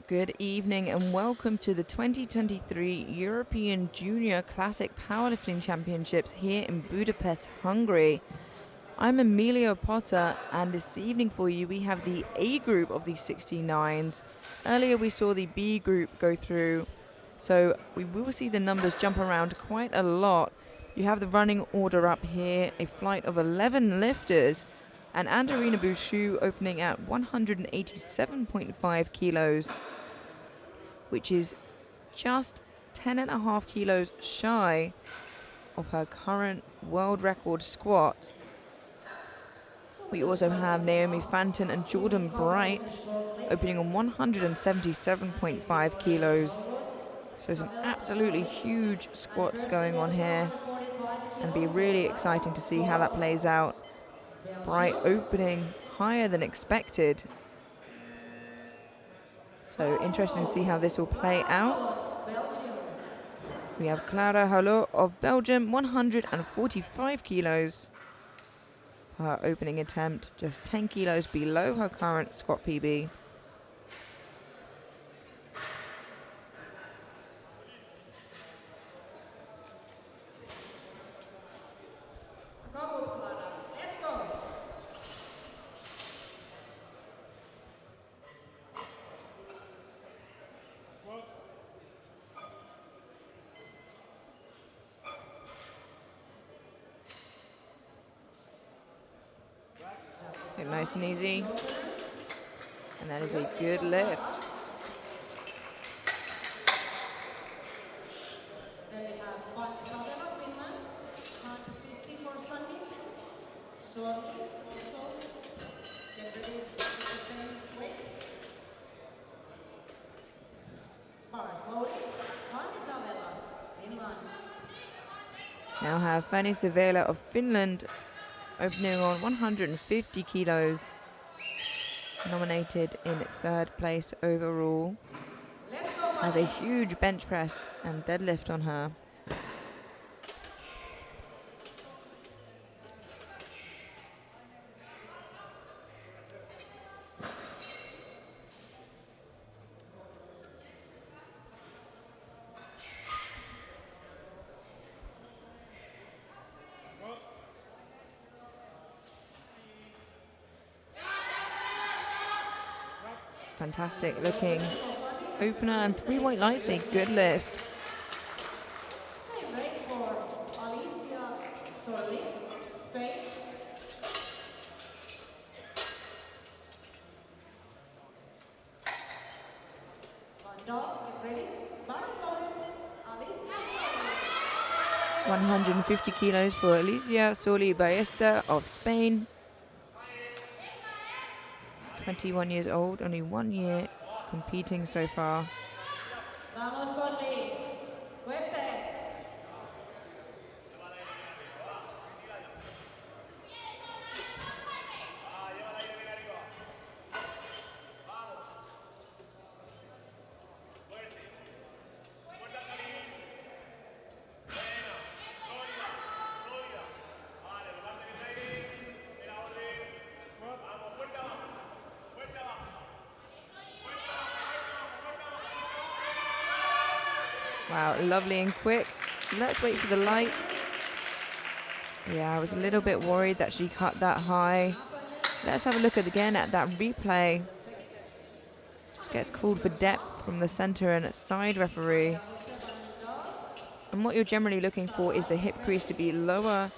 Good evening and welcome to the 2023 European Junior Classic Powerlifting Championships here in Budapest, Hungary. I'm Emilio Potter, and this evening for you we have the A group of these 69s. Earlier we saw the B group go through, so we will see the numbers jump around quite a lot. You have the running order up here, a flight of 11 lifters, and Anderina Bouchou opening at 187.5 kilos, which is just 10.5 kilos shy of her current world record squat. We also have Naomi Fanton and Jordan Bright opening on 177.5 kilos. So some absolutely huge squats going on here, and be really exciting to see how that plays out. Bright opening higher than expected. So interesting to see how this will play out. We have Clara Halot of Belgium, 145 kilos. Her opening attempt just 10 kilos below her current squat PB. Nice and easy, and that is a good lift. Then we have Isabella, Finland, 150 for Sunny. Sorry, also get ready with the same weight. Bar slowly. Isabella, Finland. Now have Fanny Savela of Finland opening on 150 kilos, nominated in third place overall. Has a huge bench press and deadlift on her. Fantastic looking opener and 3 white lights, a good lift. Same weight for Alicia Sorli, Spain. Vandal, get ready. Bar loaded. Alicia Sorli. 150 kilos for Alicia Soli Ballesta of Spain. 21 years old, only 1 year competing so far. Vamos Sorli. Fuerte. Wow, lovely and quick. Let's wait for the lights. Yeah, I was a little bit worried that she cut that high. Let's have a look again at that replay. Just gets called for depth from the center and side referee. And what you're generally looking for is the hip crease to be lower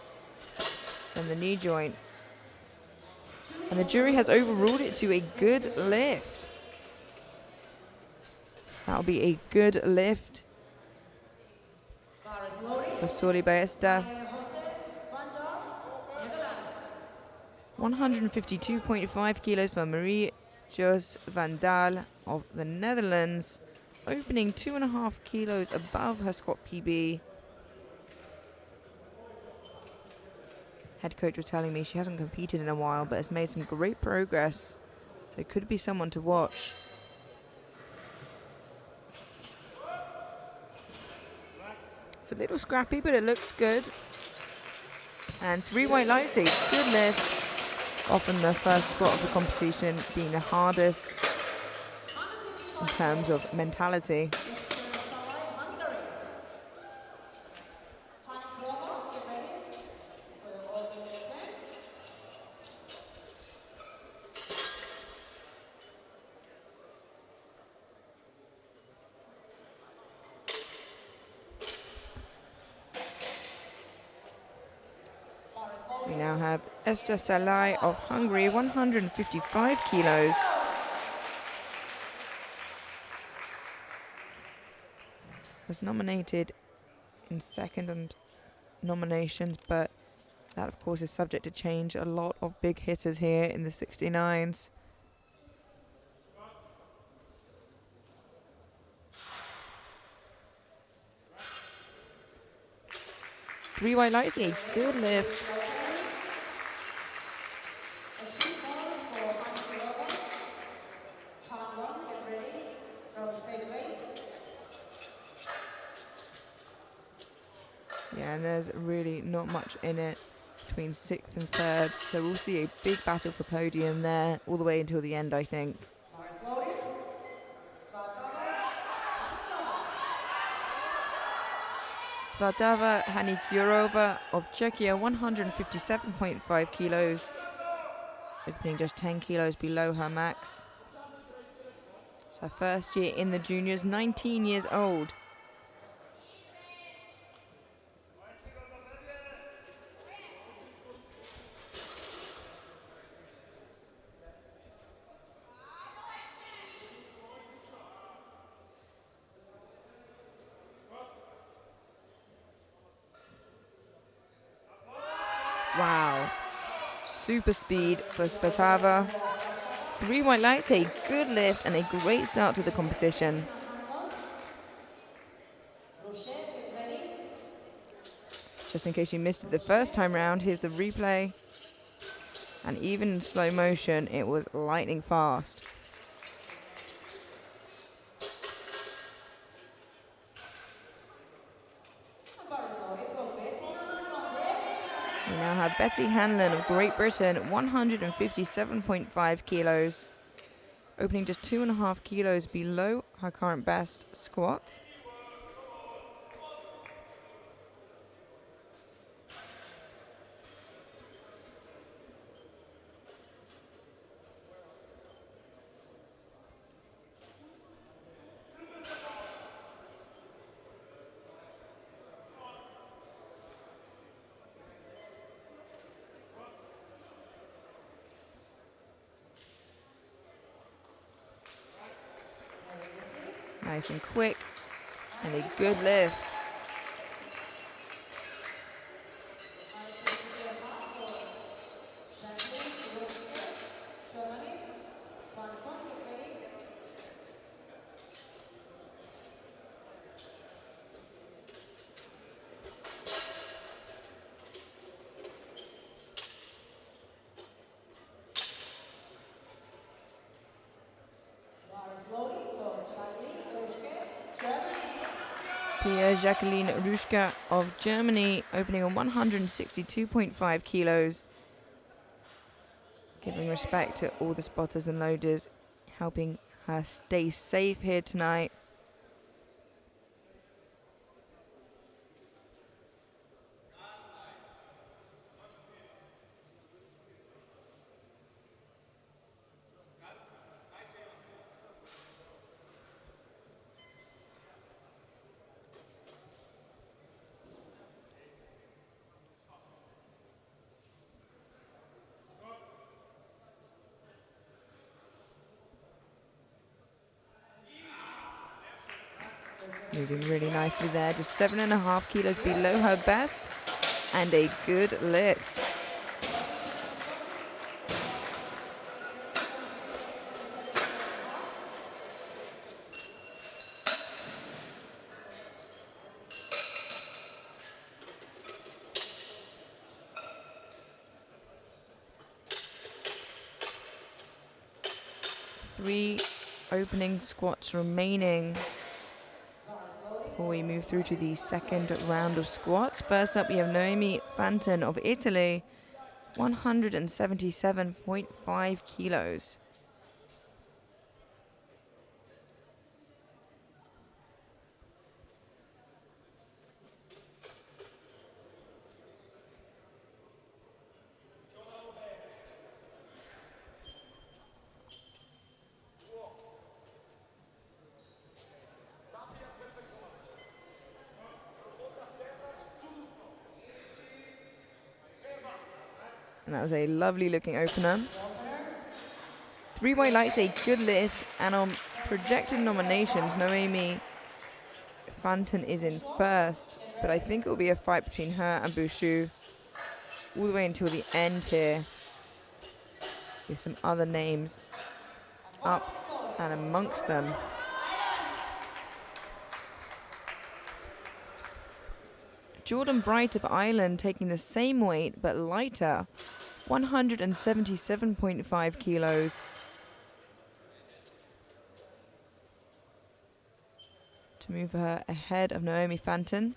than the knee joint. And the jury has overruled it to a good lift. So that'll be a good lift for Soli Ballesta. 152.5 kilos for Marie-Jos van Daal of the Netherlands, opening 2.5 kilos above her squat PB. Head coach was telling me she hasn't competed in a while, but has made some great progress, so it could be someone to watch. It's a little scrappy, but it looks good. And 3 white lights, a good lift. Often the first squat of the competition being the hardest. in terms of mentality. We now have Esther Salai of Hungary, 155 kilos. Was nominated in second and nominations, but that of course is subject to change. A lot of big hitters here in the 69s. Three white lights, a good lift. Yeah, and there's really not much in it between 6th and 3rd. So we'll see a big battle for podium there all the way until the end, I think. Svardava Hanikurova of Czechia, 157.5 kilos. Opening just 10 kilos below her max. It's her first year in the juniors, 19 years old. Wow, super speed for Spatava. Three white lights, a good lift and a great start to the competition. Just in case you missed it the first time round, here's the replay. And even in slow motion, it was lightning fast. We now have Betty Hanlon of Great Britain, 157.5 kilos. Opening just 2.5 kilos below her current best squat. Nice and quick, and a good lift. Pia Jacqueline Ruschka of Germany, opening on 162.5 kilos. Giving respect to all the spotters and loaders, helping her stay safe here tonight. Moving really nicely there, just 7.5 kilos below her best, and a good lift. Three opening squats remaining before we move through to the second round of squats. First up, we have Noemi Fanton of Italy, 177.5 kilos. And that was a lovely looking opener. 3 white lights, a good lift. And on projected nominations, Noemi Fanton is in first. But I think it will be a fight between her and Bouchou all the way until the end here. With some other names up and amongst them. Jordan Bright of Ireland taking the same weight but lighter, 177.5 kilos. To move her ahead of Naomi Fanton.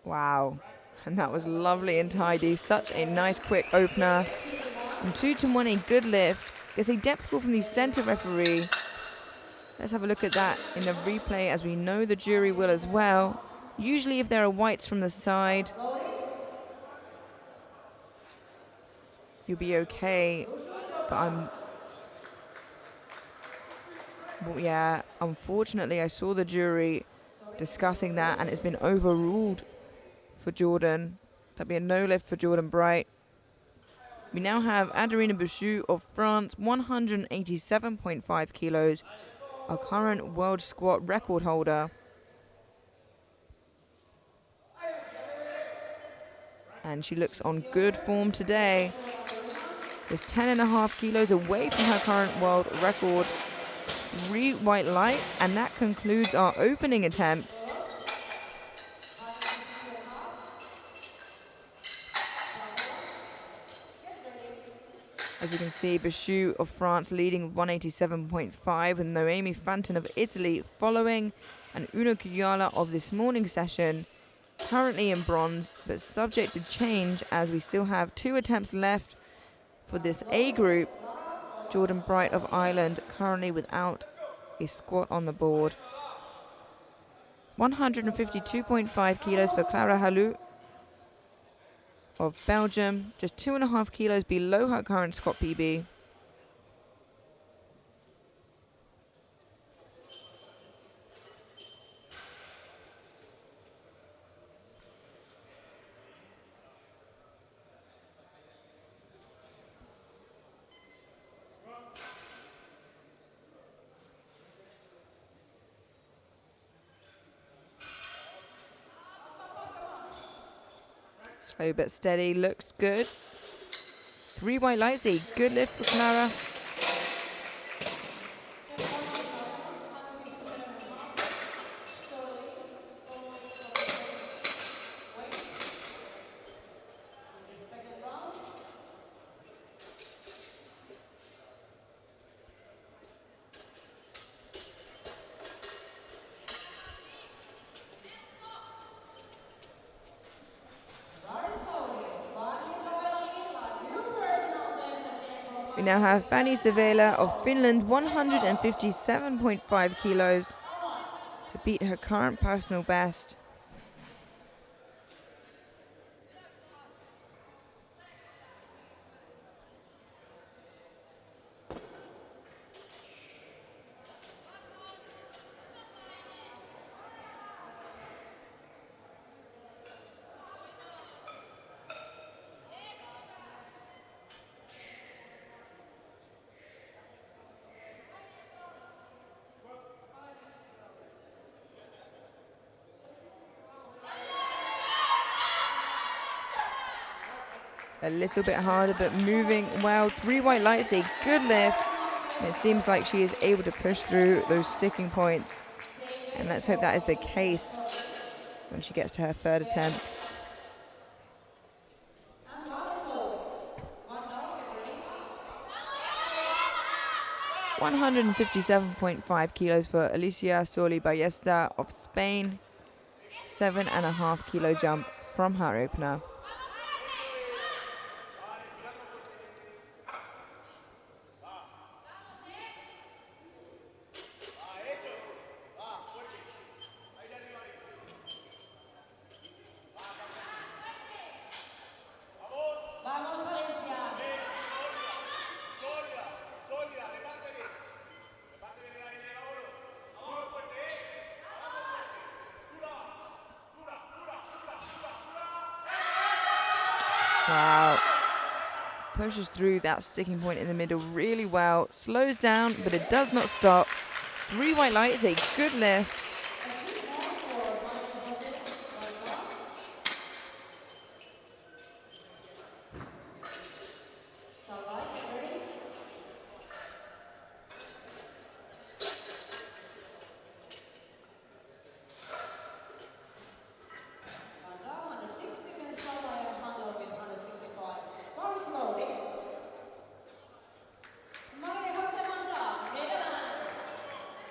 Wow, and that was lovely and tidy. Such a nice quick opener. And 2-1, a good lift. Gets a depth call from the center referee. Let's have a look at that in the replay, as we know the jury will as well. Usually if there are whites from the side, you'll be okay. But yeah, unfortunately I saw the jury discussing that and it's been overruled for Jordan. That'll be a no lift for Jordan Bright. We now have Adarina Bouchou of France, 187.5 kilos, our current world squat record holder. And she looks on good form today. Just 10.5 kilos away from her current world record. 3 white lights, and that concludes our opening attempts. As you can see, Bouchou of France leading with 187.5, with Noemi Fanton of Italy following, and Uno Kuyala of this morning's session currently in bronze, but subject to change as we still have 2 attempts left for this A group. Jordan Bright of Ireland currently without a squat on the board. 152.5 kilos for Clara Halou of Belgium, just 2.5 kilos below her current squat PB. Slow but steady, looks good. 3 white lights, a good lift for Clara. We now have Fanny Savela of Finland, 157.5 kilos to beat her current personal best. A little bit harder, but moving well. 3 white lights, a good lift. And it seems like she is able to push through those sticking points. And let's hope that is the case when she gets to her 3rd attempt. $157.5 kilos for Alicia Soli Ballesta of Spain. 7.5 kilo jump from her opener. Wow. Pushes through that sticking point in the middle really well. Slows down, but it does not stop. 3 white lights, a good lift.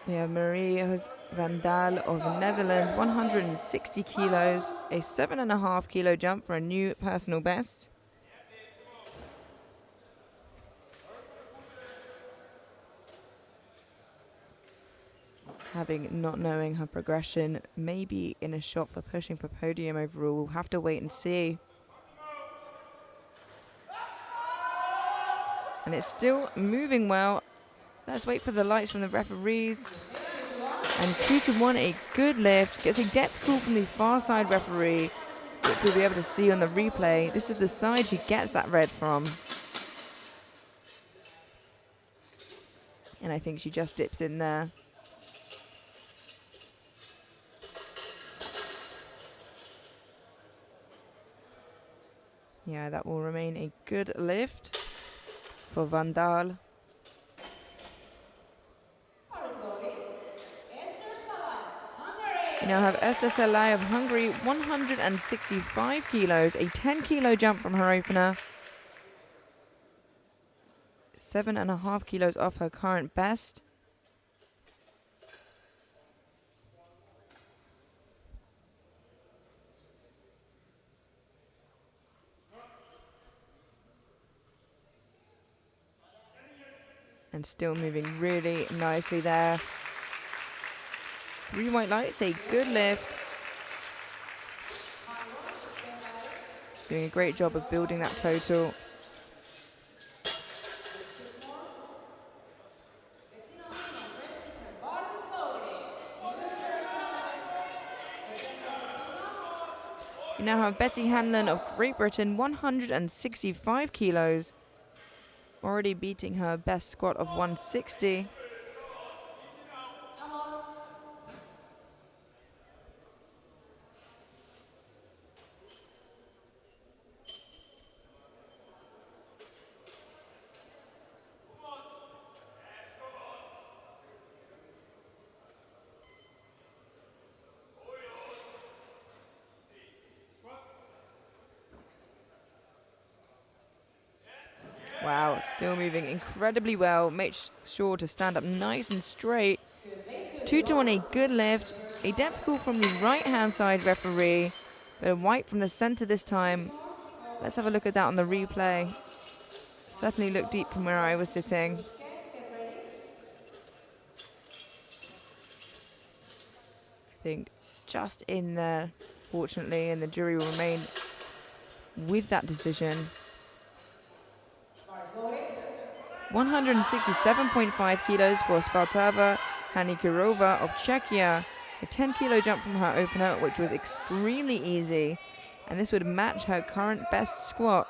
We have Marie van Dal of the Netherlands, 160 kilos, a 7.5 kilo jump for a new personal best. Not knowing her progression, maybe in a shot for pushing for podium overall. We'll have to wait and see. And it's still moving well. Let's wait for the lights from the referees. And 2-1, a good lift. Gets a depth call from the far side referee, which we'll be able to see on the replay. This is the side she gets that red from. And I think she just dips in there. Yeah, that will remain a good lift for Van Dal. We now have Esther Salai of Hungary, 165 kilos, a 10 kilo jump from her opener. 7.5 kilos off her current best. And still moving really nicely there. 3 white lights, a good lift. Doing a great job of building that total. We now have Betty Hanlon of Great Britain, 165 kilos. Already beating her best squat of 160. Wow, still moving incredibly well. Make sure to stand up nice and straight. 2-1, a good lift. A depth call from the right-hand side referee, but a white from the center this time. Let's have a look at that on the replay. Certainly looked deep from where I was sitting. I think just in there, fortunately, and the jury will remain with that decision. 167.5 kilos for Svaltava Hanikirova of Czechia. A 10 kilo jump from her opener, which was extremely easy. And this would match her current best squat.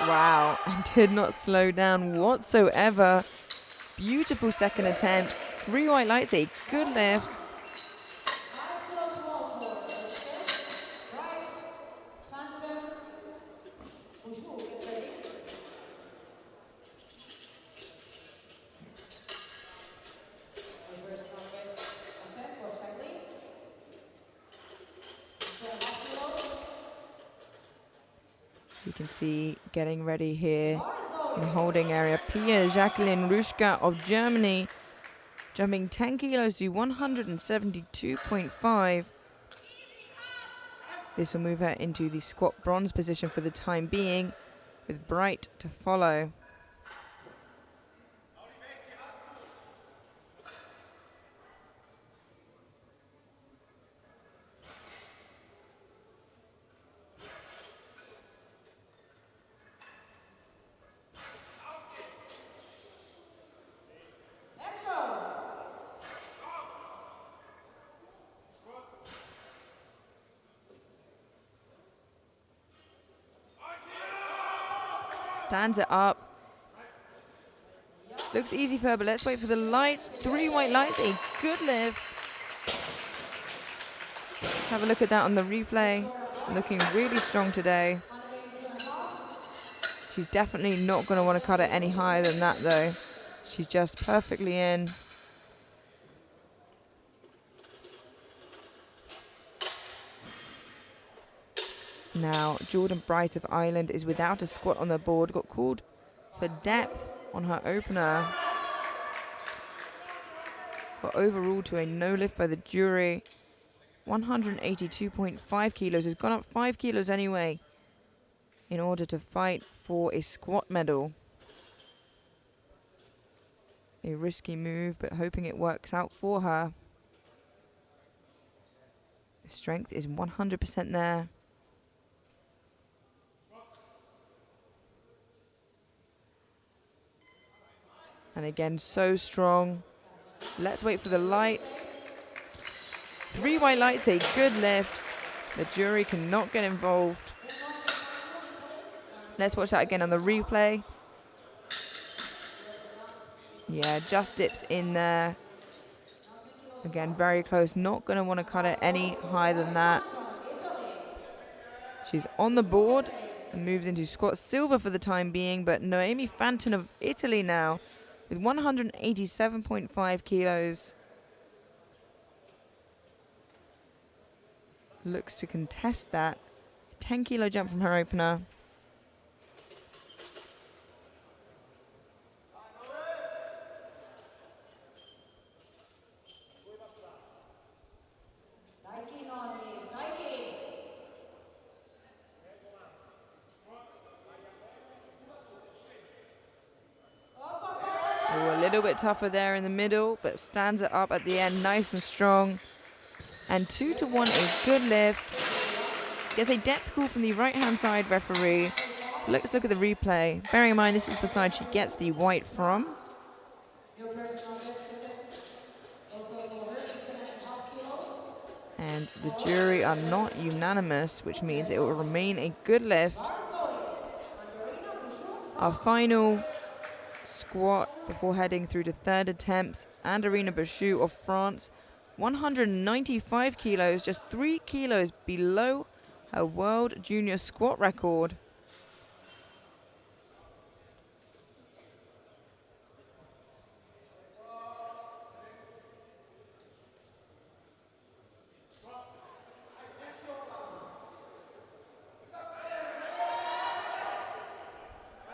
Wow, and did not slow down whatsoever. Beautiful second attempt. 3 white lights, a good lift. You can see getting ready here in the holding area. Pia Jacqueline Ruschka of Germany, jumping 10 kilos to 172.5. This will move her into the squat bronze position for the time being, with Bright to follow. Stands it up. Looks easy for her, but let's wait for the lights. 3 white lights, a good lift. Let's have a look at that on the replay. Looking really strong today. She's definitely not going to want to cut it any higher than that, though. She's just perfectly in. Now, Jordan Bright of Ireland is without a squat on the board. Got called for depth on her opener. Got overruled to a no lift by the jury. 182.5 kilos. Has gone up 5 kilos anyway in order to fight for a squat medal. A risky move, but hoping it works out for her. The strength is 100% there. And again, so strong. Let's wait for the lights. 3 white lights, a good lift. The jury cannot get involved. Let's watch that again on the replay. Yeah, just dips in there. Again, very close. Not going to want to cut it any higher than that. She's on the board and moves into squat silver for the time being, but Noemi Fanton of Italy now with 187.5 kilos. Looks to contest that. 10 kilo jump from her opener. A little bit tougher there in the middle, but stands it up at the end nice and strong. And 2-1, a good lift. Gets a depth call from the right-hand side referee. So let's look at the replay. Bearing in mind this is the side she gets the white from. And the jury are not unanimous, which means it will remain a good lift. Our final squat before heading through to third attempts. And Irina Bouchou of France, 195 kilos, just 3 kilos below her world junior squat record.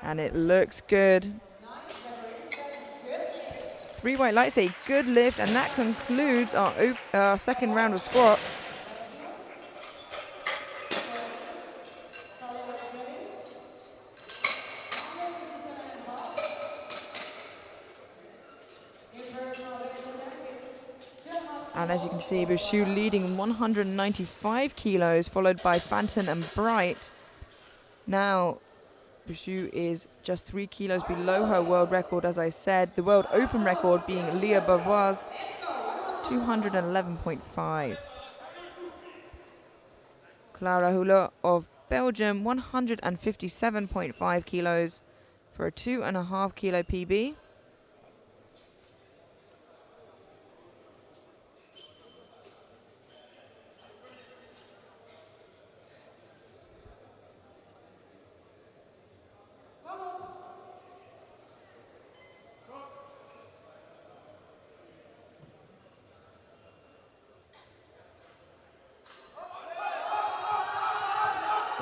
And it looks good. 3 white lights, a good lift, and that concludes our second round of squats. And as you can see, Bouchou leading 195 kilos, followed by Fanton and Bright. Now, Bouchou is just 3 kilos below her world record, as I said. The world open record being Leah Bavois, 211.5. Clara Hulot of Belgium, 157.5 kilos for a 2.5 kilo PB.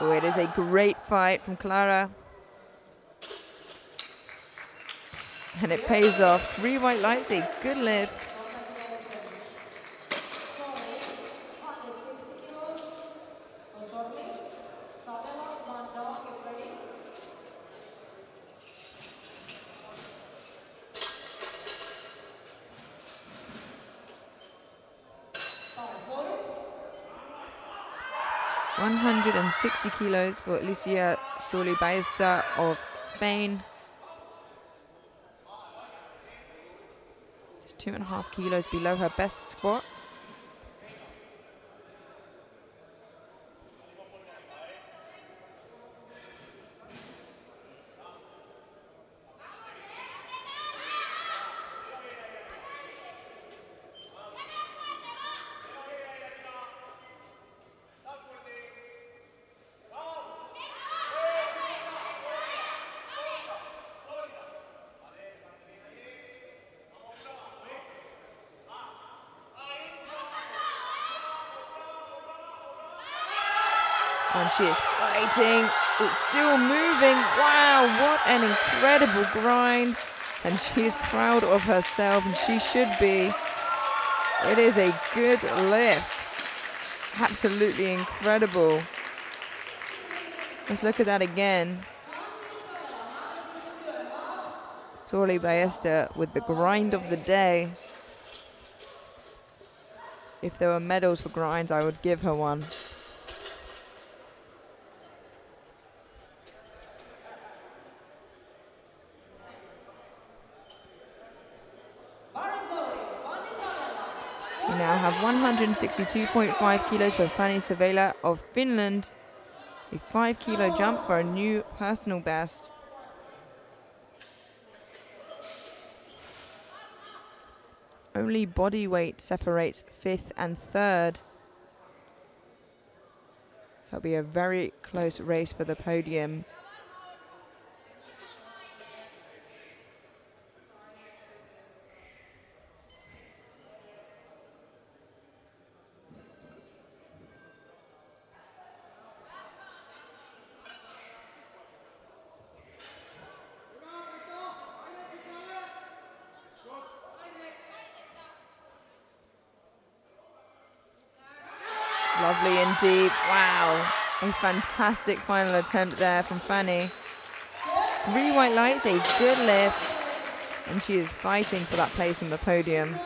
Oh, it is a great fight from Clara. And it pays off. 3 white lights, a good lift. Sorry, 160 kilos. Oh, sorry. Sabela, Manda, get ready. Hold it. 160 kilos for Lucia Surly Ballester of Spain. Just 2.5 kilos below her best squat. And she is fighting. It's still moving. Wow, what an incredible grind. And she is proud of herself, and she should be. It is a good lift. Absolutely incredible. Let's look at that again. Surly Ballester with the grind of the day. If there were medals for grinds, I would give her one. We now have 162.5 kilos for Fanny Savela of Finland. A 5 kilo jump for a new personal best. Only body weight separates 5th and 3rd. So it'll be a very close race for the podium. Lovely indeed. Wow. A fantastic final attempt there from Fanny. 3 white lights, a good lift. And she is fighting for that place on the podium.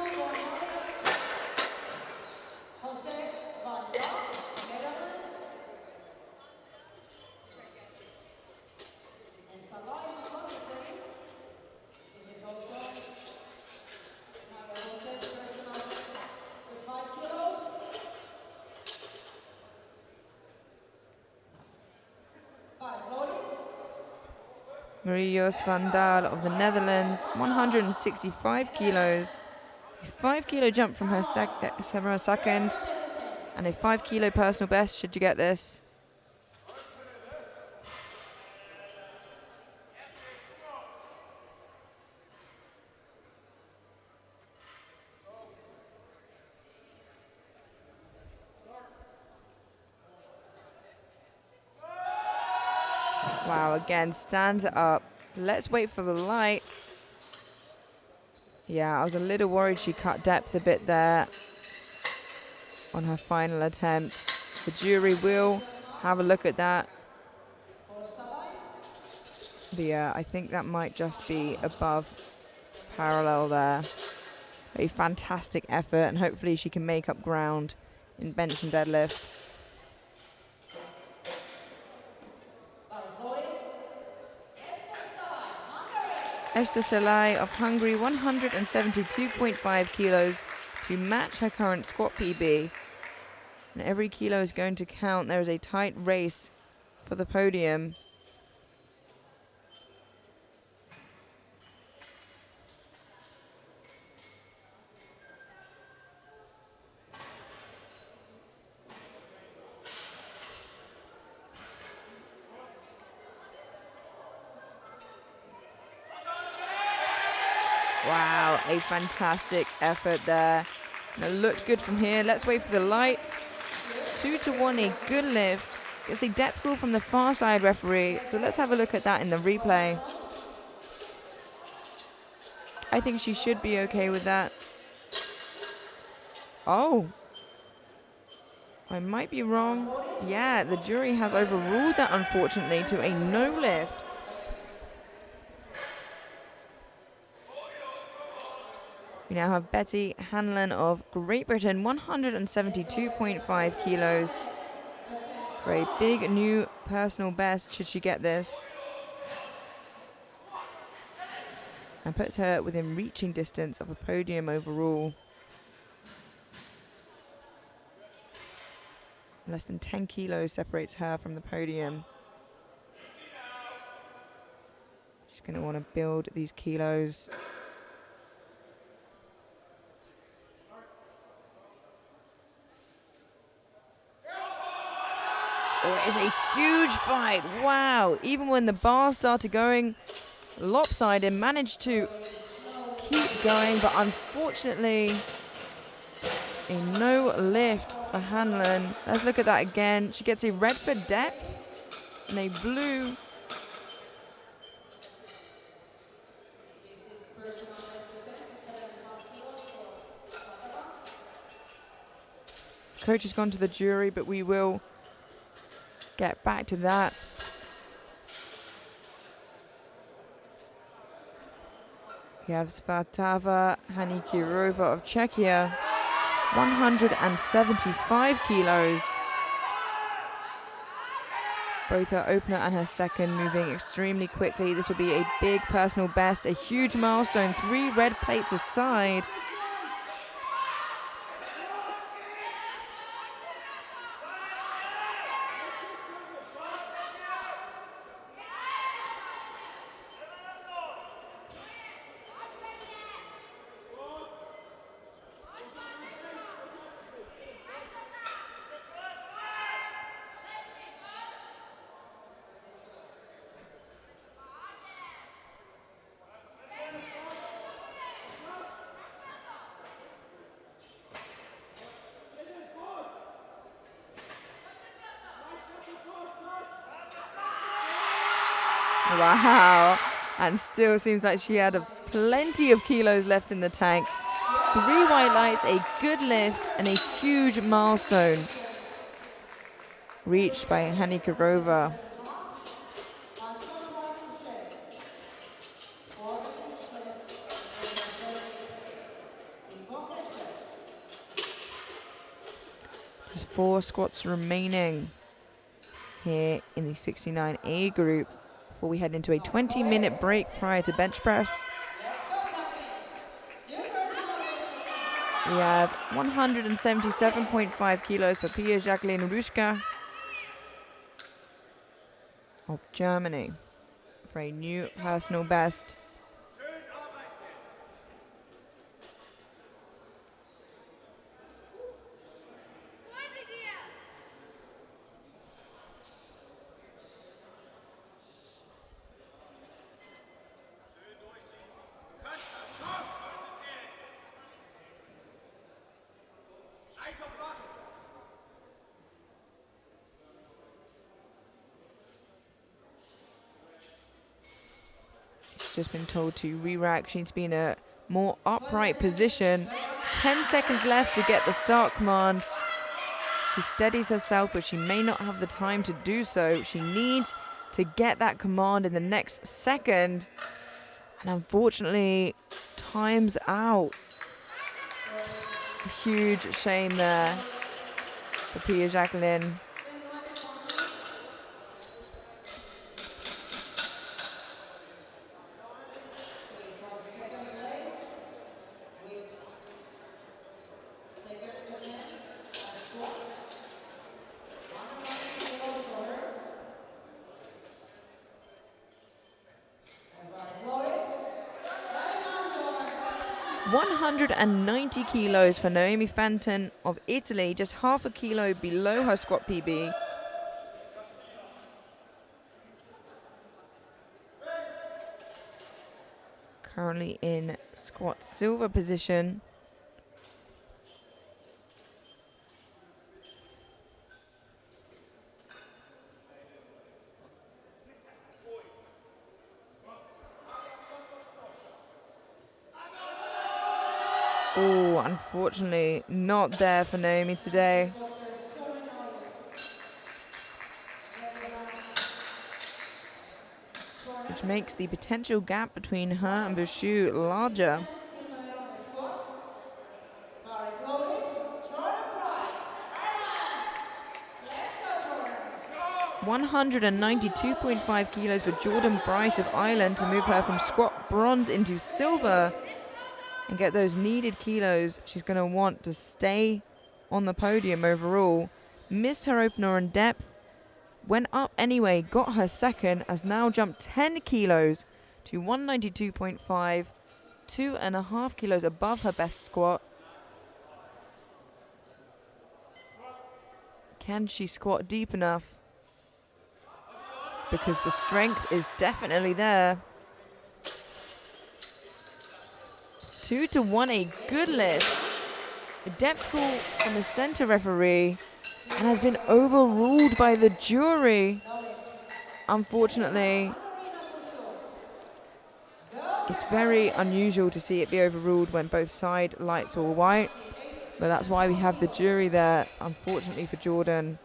Marie-Jos van Daal of the Netherlands, 165 kilos. A 5 kilo jump from her second, and a 5 kilo personal best should you get this. Wow, again, stands it up. Let's wait for the lights. Yeah, I was a little worried she cut depth a bit there on her final attempt. The jury will have a look at that. I think that might just be above parallel there. A fantastic effort, and hopefully she can make up ground in bench and deadlift. Esther Salai of Hungary, 172.5 kilos to match her current squat PB. And every kilo is going to count. There is a tight race for the podium. Wow, a fantastic effort there. And it looked good from here. Let's wait for the lights. 2-1, a good lift. It's a depth call from the far side referee. So let's have a look at that in the replay. I think she should be okay with that. Oh. I might be wrong. Yeah, the jury has overruled that, unfortunately, to a no lift. We now have Betty Hanlon of Great Britain, 172.5 kilos. For a big new personal best, should she get this. And puts her within reaching distance of the podium overall. Less than 10 kilos separates her from the podium. She's going to want to build these kilos. Oh, it is a huge fight. Wow. Even when the bar started going lopsided, managed to keep going, but unfortunately, a no lift for Hanlon. Let's look at that again. She gets a red for depth and a blue. Coach has gone to the jury, but we will get back to that. We have Svatava Hanikirova of Czechia, 175 kilos. Both her opener and her second moving extremely quickly. This will be a big personal best, a huge milestone, 3 red plates aside. Wow, and still seems like she had plenty of kilos left in the tank. 3 white lights, a good lift, and a huge milestone reached by Hanikirova. There's 4 squats remaining here in the 69A group before we head into a 20-minute break prior to bench press. We have 177.5 kilos for Pia Jacqueline Ruschka of Germany for a new personal best. Just been told to re-rack. She needs to be in a more upright position. 10 seconds left to get the start command. She steadies herself, but she may not have the time to do so. She needs to get that command in the next second. And unfortunately, time's out. Huge shame there for Pia Jacqueline. .190 kilos for Naomi Fanton of Italy, just half a kilo below her squat PB. Currently in squat silver position. Oh, unfortunately, not there for Naomi today, They're so annoyed. That they have Jordan. which makes the potential gap between her and Bushu larger. Same weight on the squat. Bar is loaded. Jordan Bright. Ireland. Let's go, Jordan. 192.5 kilos for Jordan Bright of Ireland to move her from squat bronze into silver and get those needed kilos she's going to want to stay on the podium overall. Missed her opener on depth, went up anyway, got her second, has now jumped 10 kilos to 192.5, 2.5 kilos above her best squat. Can she squat deep enough? Because the strength is definitely there. 2 to 1, a good lift. A depth call from the center referee and has been overruled by the jury. Unfortunately, it's very unusual to see it be overruled when both side lights were white, but that's why we have the jury there, unfortunately for Jordan.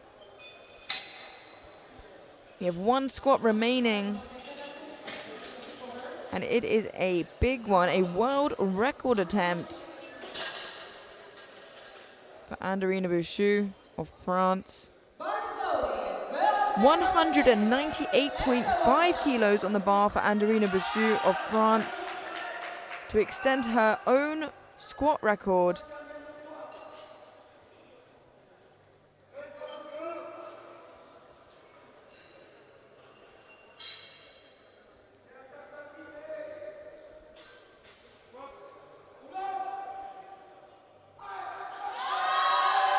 We have one squat remaining, and it is a big one, a world record attempt for Anderina Bouchou of France. 198.5 kilos on the bar for Anderina Bouchou of France to extend her own squat record.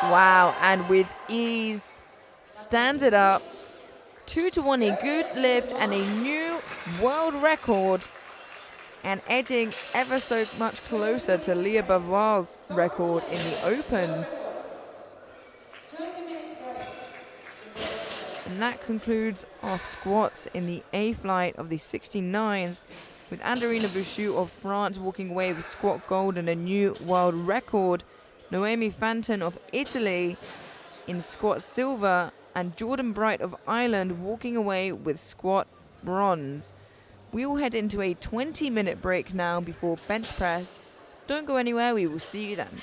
Wow, and with ease, stands it up. 2 to 1, a good lift and a new world record, and edging ever so much closer to Leah Bavoir's record in the Opens. 20 minutes break. And that concludes our squats in the A flight of the 69s, with Anderina Bouchou of France walking away with squat gold and a new world record. Noemi Fanton of Italy in squat silver, and Jordan Bright of Ireland walking away with squat bronze. We will head into a 20-minute break now before bench press. Don't go anywhere, we will see you then.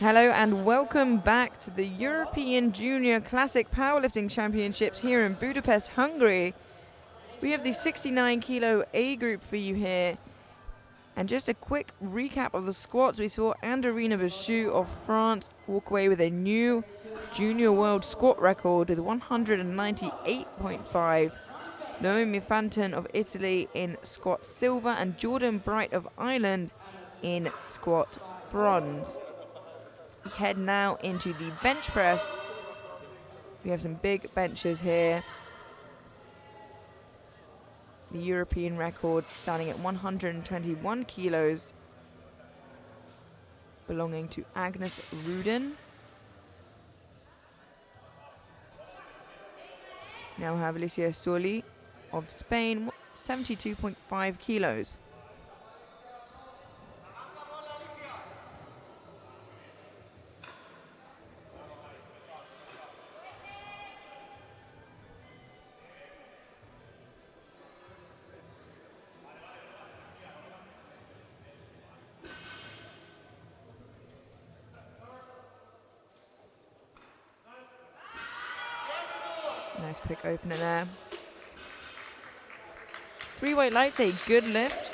Hello and welcome back to the European Junior Classic Powerlifting Championships here in Budapest, Hungary. We have the 69 kilo A group for you here. And just a quick recap of the squats. We saw Anderina Bachou of France walk away with a new junior world squat record with 198.5. Naomi Fanton of Italy in squat silver and Jordan Bright of Ireland in squat bronze. We head now into the bench press. We have some big benches here. The European record standing at 121 kilos, belonging to Agnes Rudin. Now have Alicia Soli of Spain, 72.5 kilos. Nice quick opener there. 3 weight lights, a good lift.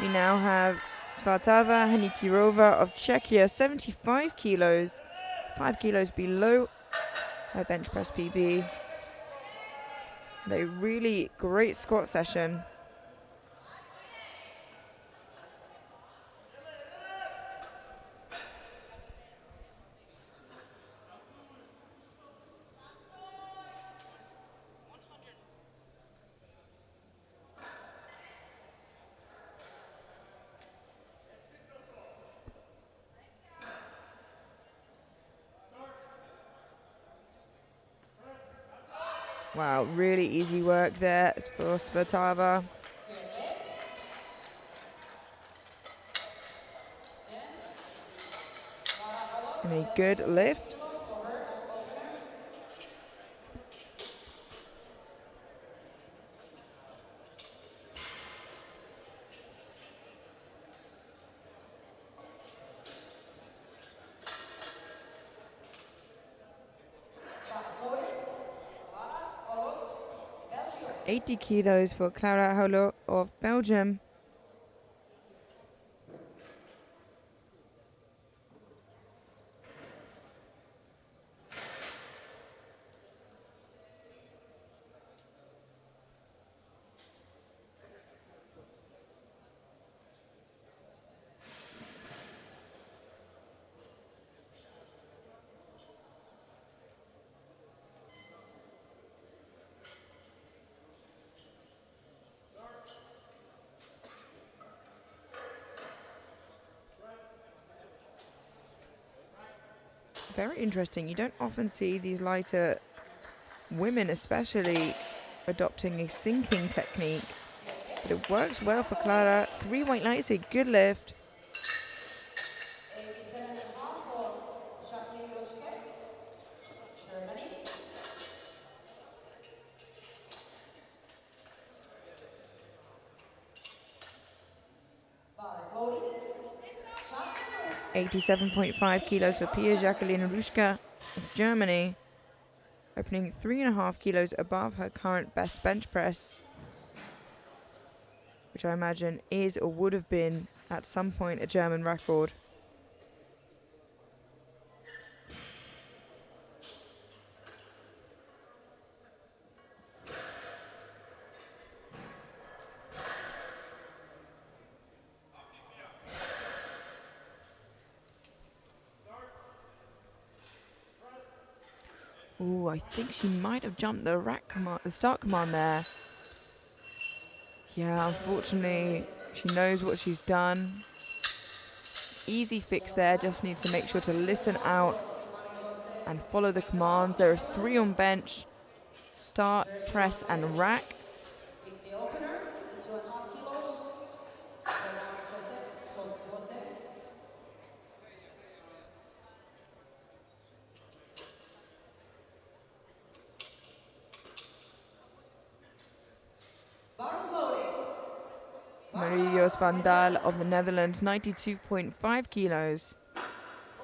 We now have Svatava Hanikirova of Czechia, 75 kilos, 5 kilos below her bench press PB. And a really great squat session. Wow, really easy work there for Svatava. And a good lift. $80 kilos for Clara Holo of Belgium. Very interesting. You don't often see these lighter women especially adopting a sinking technique, but it works well for Clara. 3 weight lights, a good lift. $87.5 kilos for Pia Jacqueline Ruschka of Germany, opening 3.5 kilos above her current best bench press, which I imagine is or would have been at some point a German record. Ooh, I think she might have jumped the rack command, the start command there. Yeah, unfortunately, she knows what she's done. Easy fix there, just needs to make sure to listen out and follow the commands. There are 3 on bench, start, press and rack. Carlos van Dal of the Netherlands, 92.5 kilos,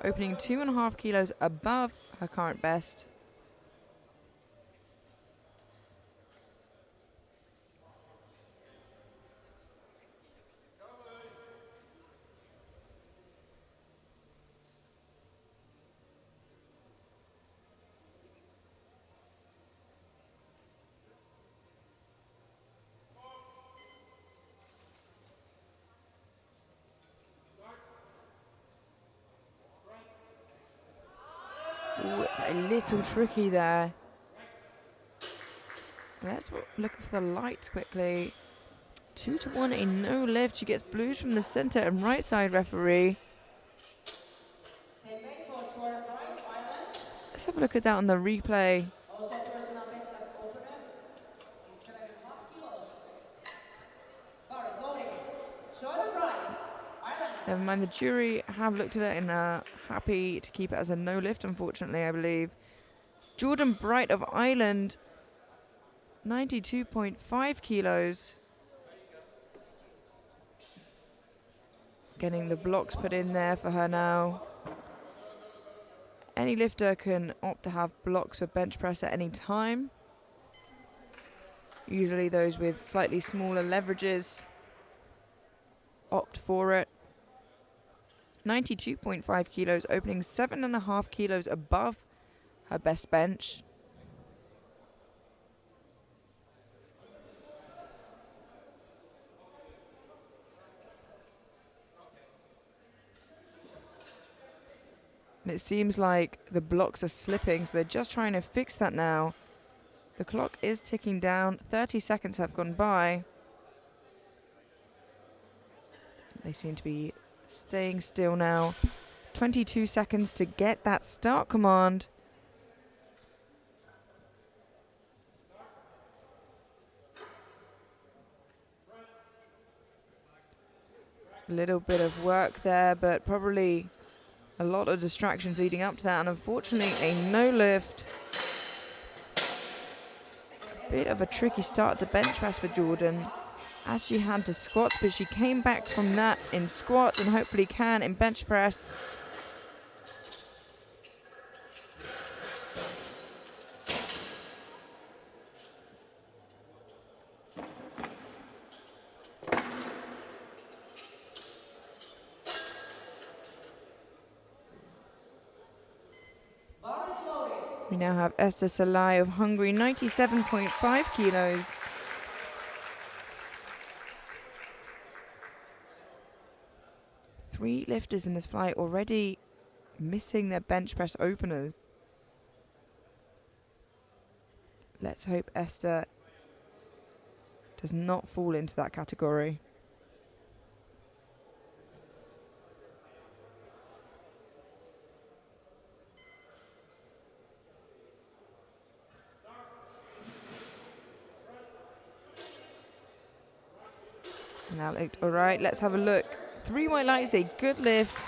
opening 2.5 kilos above her current best. Ooh, it's a little tricky there. Let's look for the lights quickly. 2-1, a no lift. She gets blues from the center and right side referee. Same way for Jordan Bright, Ireland. Let's have a look at that on the replay. Also personal bench press opener in 7.5 kilos. Bar is loading. Jordan Bright, Ireland. Never mind, the jury have looked at it and are happy to keep it as a no lift, unfortunately, I believe. Jordan Bright of Ireland, 92.5 kilos. Getting the blocks put in there for her now. Any lifter can opt to have blocks for bench press at any time. Usually those with slightly smaller leverages opt for it. 92.5 kilos, opening 7.5 kilos above her best bench. And it seems like the blocks are slipping, so they're just trying to fix that now. The clock is ticking down. 30 seconds have gone by. They seem to be staying still now. 22 seconds to get that start command. A little bit of work there, but probably a lot of distractions leading up to that, and unfortunately a no lift. Bit of a tricky start to bench press for Jordan, as she had to squats, but she came back from that in squats and hopefully can in bench press. Bar is loaded. We now have Esther Salai of Hungary, 97.5 kilos. Three lifters in this flight already missing their bench press openers. Let's hope Esther does not fall into that category. Now looked all right. Let's have a look. 3 white lights, a good lift.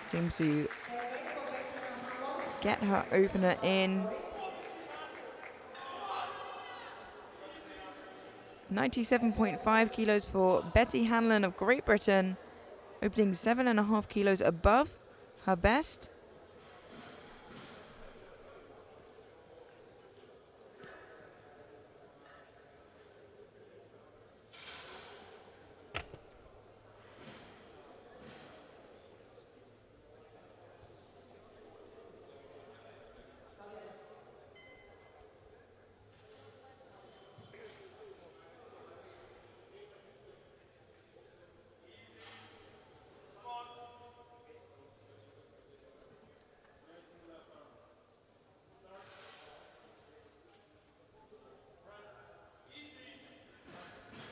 Seems to get her opener in. 97.5 kilos for Betty Hanlon of Great Britain, opening 7.5 kilos above her best.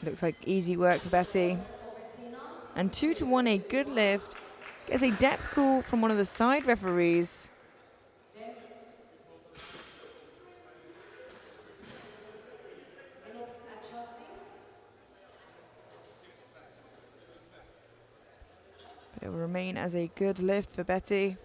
Looks like easy work for Betty. And 2-1, a good lift. Gets a depth call from one of the side referees. But it will remain as a good lift for Betty.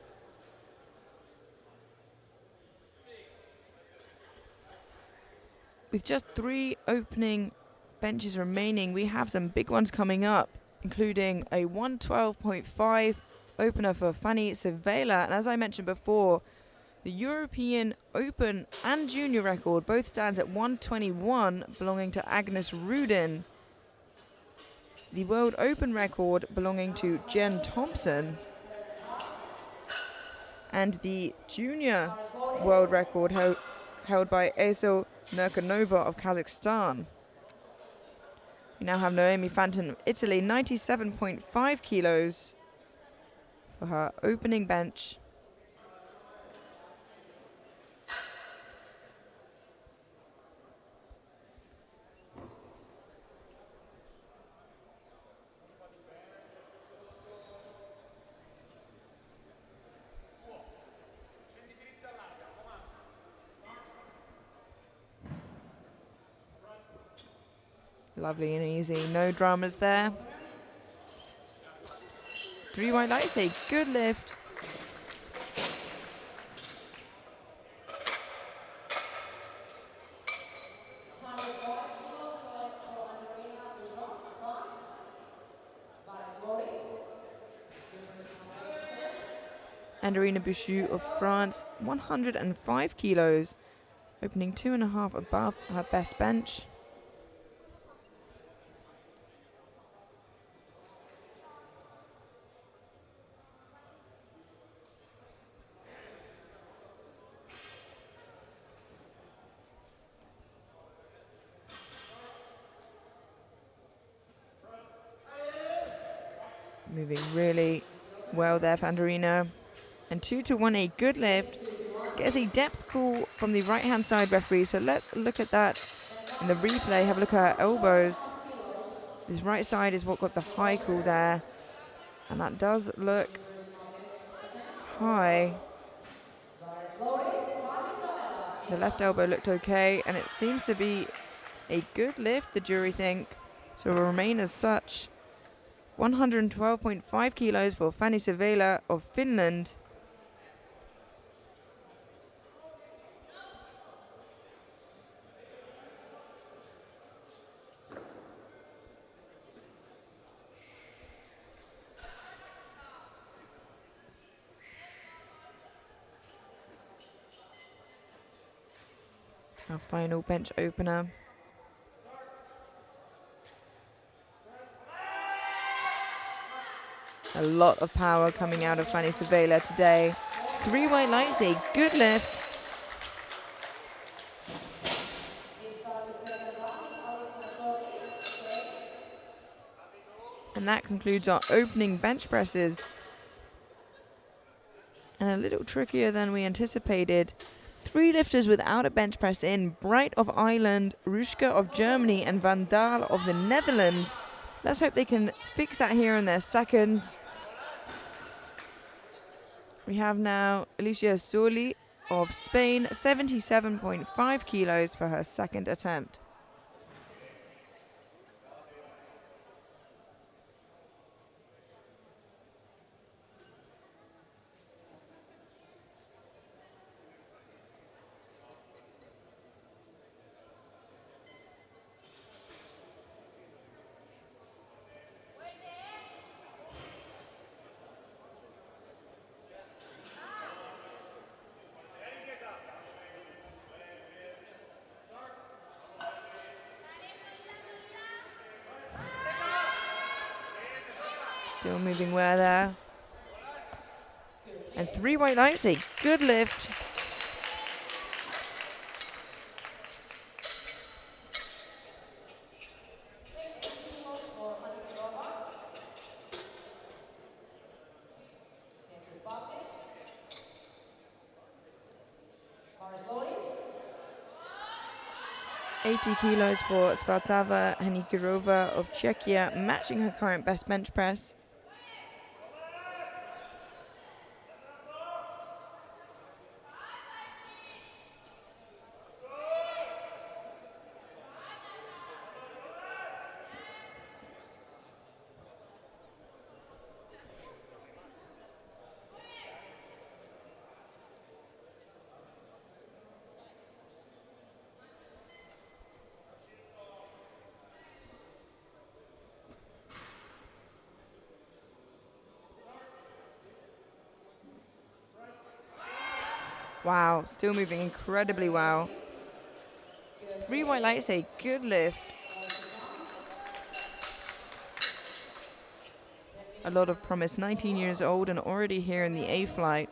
With just 3 opening benches remaining. We have some big ones coming up, including a 112.5 opener for Fanny Sevela. And as I mentioned before, the European Open and Junior record both stands at 121, belonging to Agnes Rudin. The World Open record belonging to Jen Thompson. And the Junior World record held by Eso Nurkanova of Kazakhstan. We now have Noemi Fanton of Italy, 97.5 kilos for her opening bench. Lovely and easy, no dramas there. 3 white lights, a good lift. Anderina Bouchou of France, 105 kilos, opening 2.5 above her best bench. Moving really well there for Anderina. And 2-1, a good lift. Gets a depth call from the right-hand side referee. So let's look at that in the replay. Have a look at her elbows. This right side is what got the high call there. And that does look high. The left elbow looked okay. And it seems to be a good lift, the jury think. So it will remain as such. 112.5 kilos for Fanny Sevela of Finland. Our final bench opener. A lot of power coming out of Fanny Sevela today. 3 white lights, a good lift. And that concludes our opening bench presses. And a little trickier than we anticipated. 3 lifters without a bench press in. Bright of Ireland, Ruschka of Germany, and Van Daal of the Netherlands. Let's hope they can fix that here in their seconds. We have now Alicia Soli of Spain, 77.5 kilos for her second attempt. Still moving well there. And 3 white lights, a good lift. $80 kilos for Svatava Hanikirova of Czechia, matching her current best bench press. Wow, still moving incredibly well. 3 white lights, a good lift. A lot of promise, 19 years old and already here in the A flight.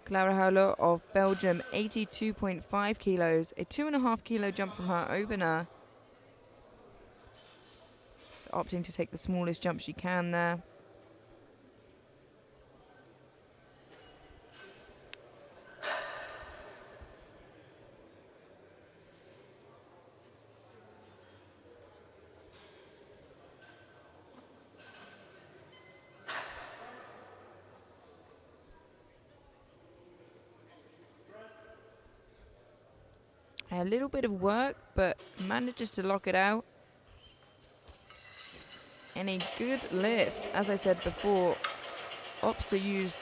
Clara Howler of Belgium, 82.5 kilos, a 2.5 kilo jump from her opener. So opting to take the smallest jump she can there. A little bit of work, but manages to lock it out. And a good lift. As I said before, opts to use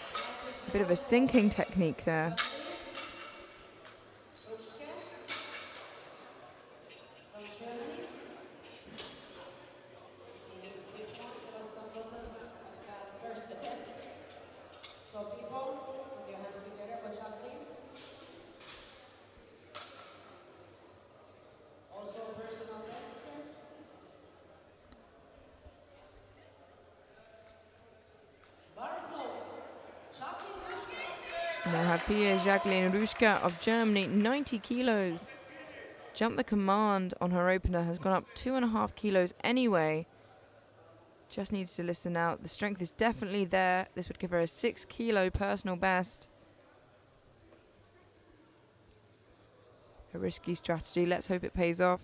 a bit of a sinking technique there. Now have Pia Jacqueline Ruschka of Germany, 90 kilos. Jump the command on her opener has gone up 2.5 kilos anyway. Just needs to listen out. The strength is definitely there. This would give her a 6 kilo personal best. A risky strategy. Let's hope it pays off.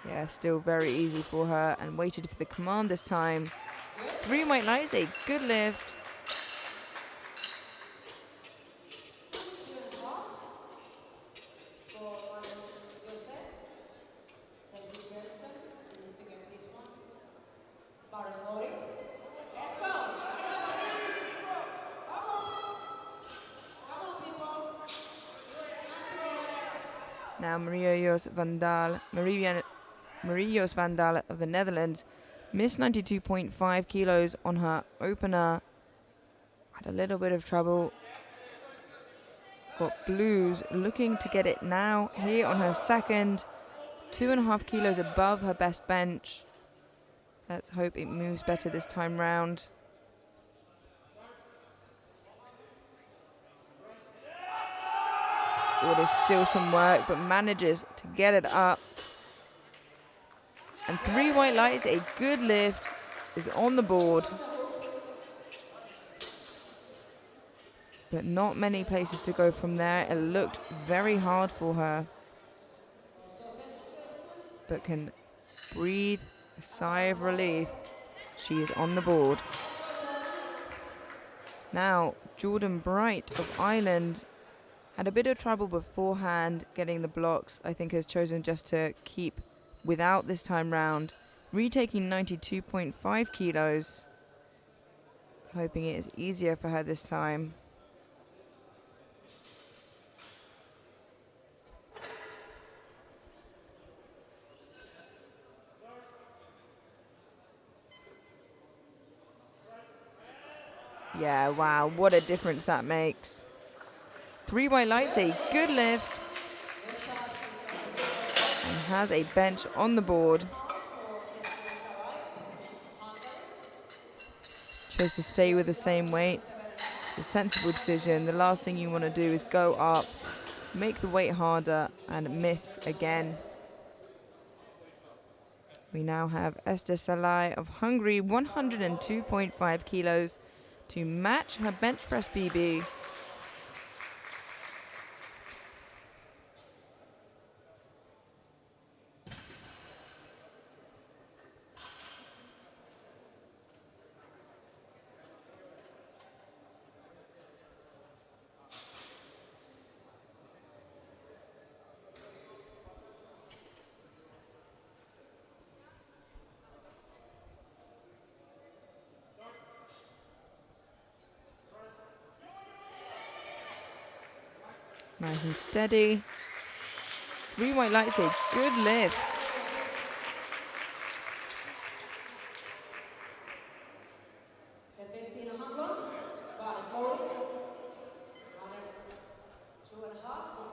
Yeah, still very easy for her and waited for the command this time. 3 white lights, a good lift. Now Maria-Jos van Daal of the Netherlands missed 92.5 kilos on her opener. Had a little bit of trouble. Got blues, looking to get it now here on her second. 2.5 kilos above her best bench. Let's hope it moves better this time round. Oh, there's still some work, but manages to get it up. And 3 white lights, a good lift, is on the board. But not many places to go from there. It looked very hard for her. But can breathe a sigh of relief. She is on the board. Now, Jordan Bright of Ireland had a bit of trouble beforehand getting the blocks. I think has chosen just to keep without this time round. Retaking 92.5 kilos. Hoping it is easier for her this time. Yeah, wow, what a difference that makes. 3 white lights, a good lift. And has a bench on the board. Chose to stay with the same weight. It's a sensible decision. The last thing you want to do is go up, make the weight harder, and miss again. We now have Esther Salai of Hungary, 102.5 kilos to match her bench press PB. Nice and steady. 3 white lights, a good lift. Repeat in handlon. Body slowly. Another 2.5 from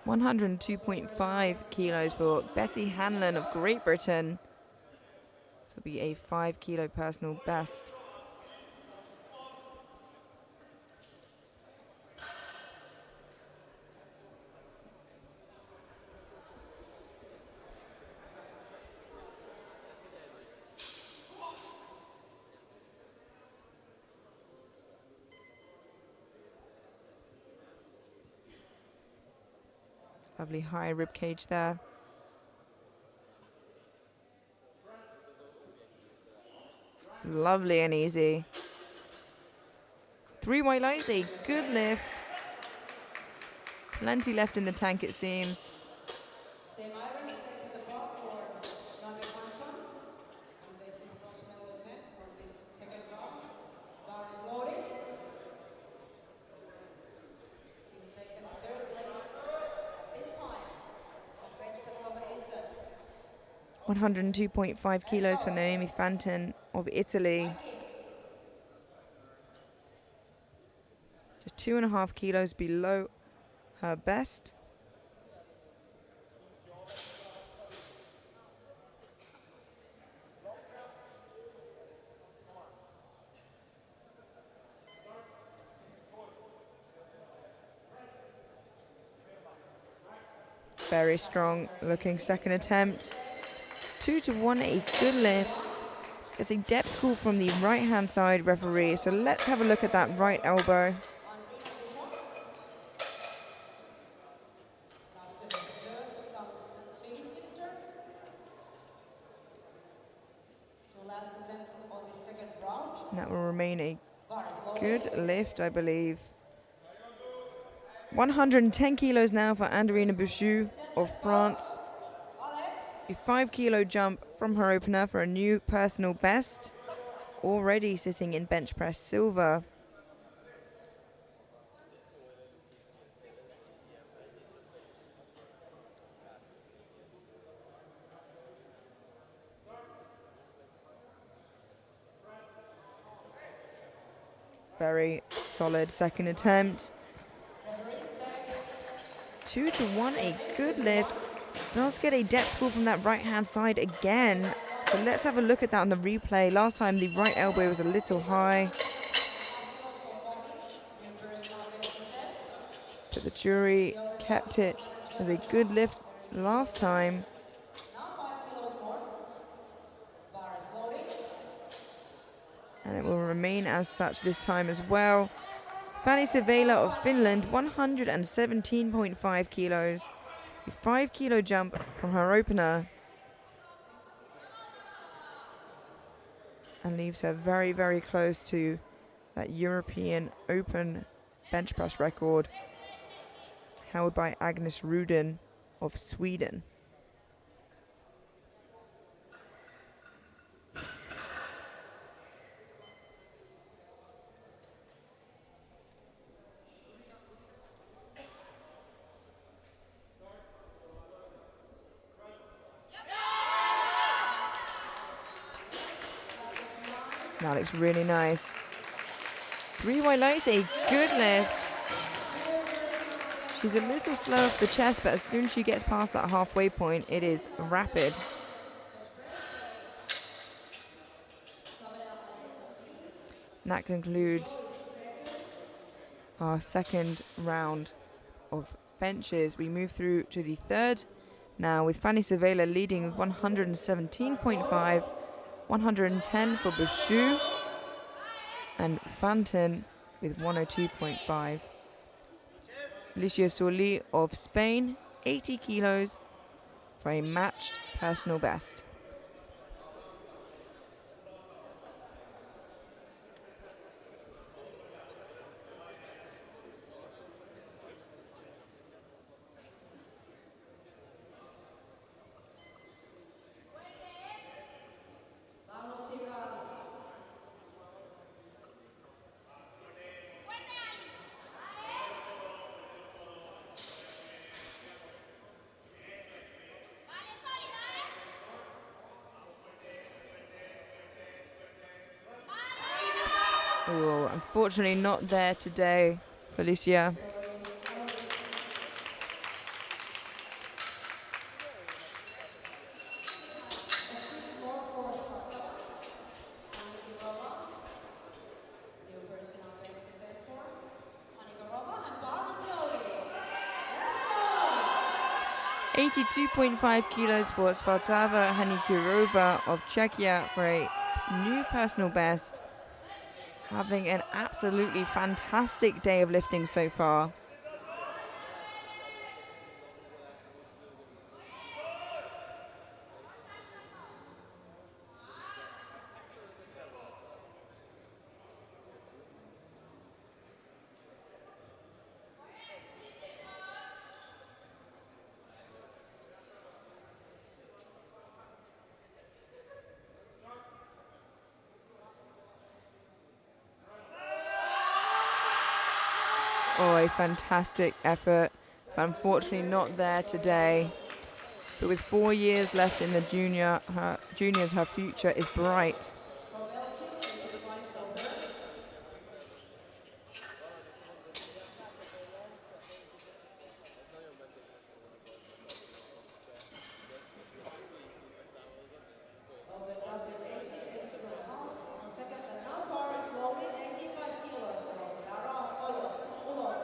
Bettina. 102.5 kilos for Betty Hanlon of Great Britain. This will be a 5 kilo personal best. Lovely high rib cage there. Lovely and easy. 3 white lights, a good lift. Plenty left in the tank, it seems. Same iron stays at the bar for another 1 ton. And this is personal attempt for this second round. Bar is loaded. Sim taken third place. This time, the bench press competition. 102.5 kilos for Naomi Fantin of Italy. Just 2.5 kilos below her best. Very strong looking second attempt. 2-1, a good lift. It's a depth call from the right hand side referee. So let's have a look at that right elbow. And that will remain a good lift, I believe. 110 kilos now for Andrina Bouchou of France. A 5 kilo jump from her opener for a new personal best. Already sitting in bench press silver. Very solid second attempt. 2-1, a good lift. Does get a depth pull from that right hand side again. So let's have a look at that on the replay. Last time the right elbow was a little high. But the jury kept it as a good lift last time. And it will remain as such this time as well. Fanny Savela of Finland, 117.5 kilos. A 5 kilo jump from her opener. And leaves her very, very close to that European Open bench press record held by Agnes Rudin of Sweden. That looks really nice. 3 white lights, a good lift. She's a little slow off the chest, but as soon as she gets past that halfway point, it is rapid. And that concludes our second round of benches. We move through to the third now, with Fanny Savela leading with 117.5, 110 for Bouchou, and Fantin with 102.5. Alicia Soli of Spain, 80 kilos for a matched personal best. Oh, unfortunately not there today, Felicia. Exit more for Sparta. Anikarova. New personal best event for Anikarova and bar is loaded. Let's go! 82.5 kilos for Spartava Hanikirova of Czechia for a new personal best. Having an absolutely fantastic day of lifting so far. Oh, a fantastic effort, but unfortunately not there today. But with 4 years left in the juniors, her future is bright. For Belgium, 85 for her. Open up with 80, 82.5. On second, and now bar is loaded, 85 kilos for Clara Ulot.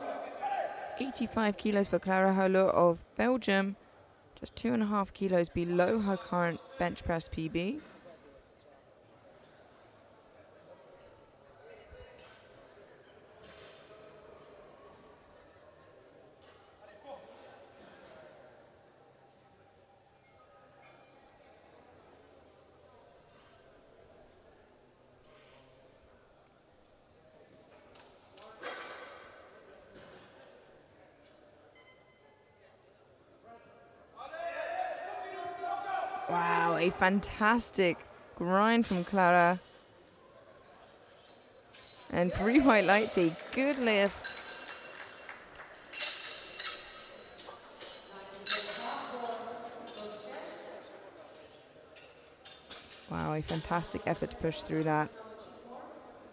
85 kilos for Clara Holo of Belgium, just 2.5 kilos below her current bench press PB. Wow, a fantastic grind from Clara. And 3 white lights, a good lift. Wow, a fantastic effort to push through that.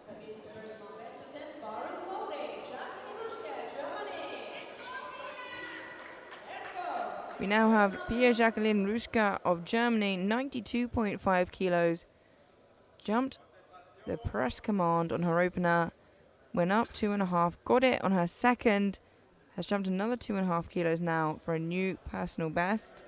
And this is personal best attempt. Bar is loaded. Jacqueline Rushka, Germany. Let's go. We now have Pia Jacqueline Rushka of Germany, 92.5 kilos. Jumped the press command on her opener, went up 2.5, got it on her second, has jumped another 2.5 kilos now for a new personal best.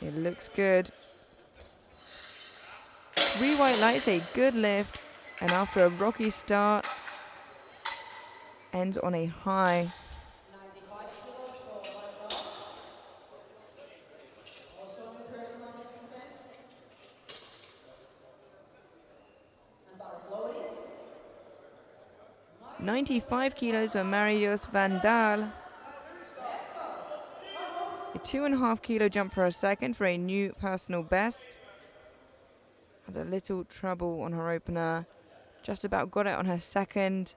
It looks good. 3 white lights, a good lift, and after a rocky start, ends on a high. 95 kilos for Varda. Also new personal best attempt. And bar is loaded. 95 kilos for Marius van Daal. Let's go. A 2.5 kilo jump for a second for a new personal best. Had a little trouble on her opener. Just about got it on her second.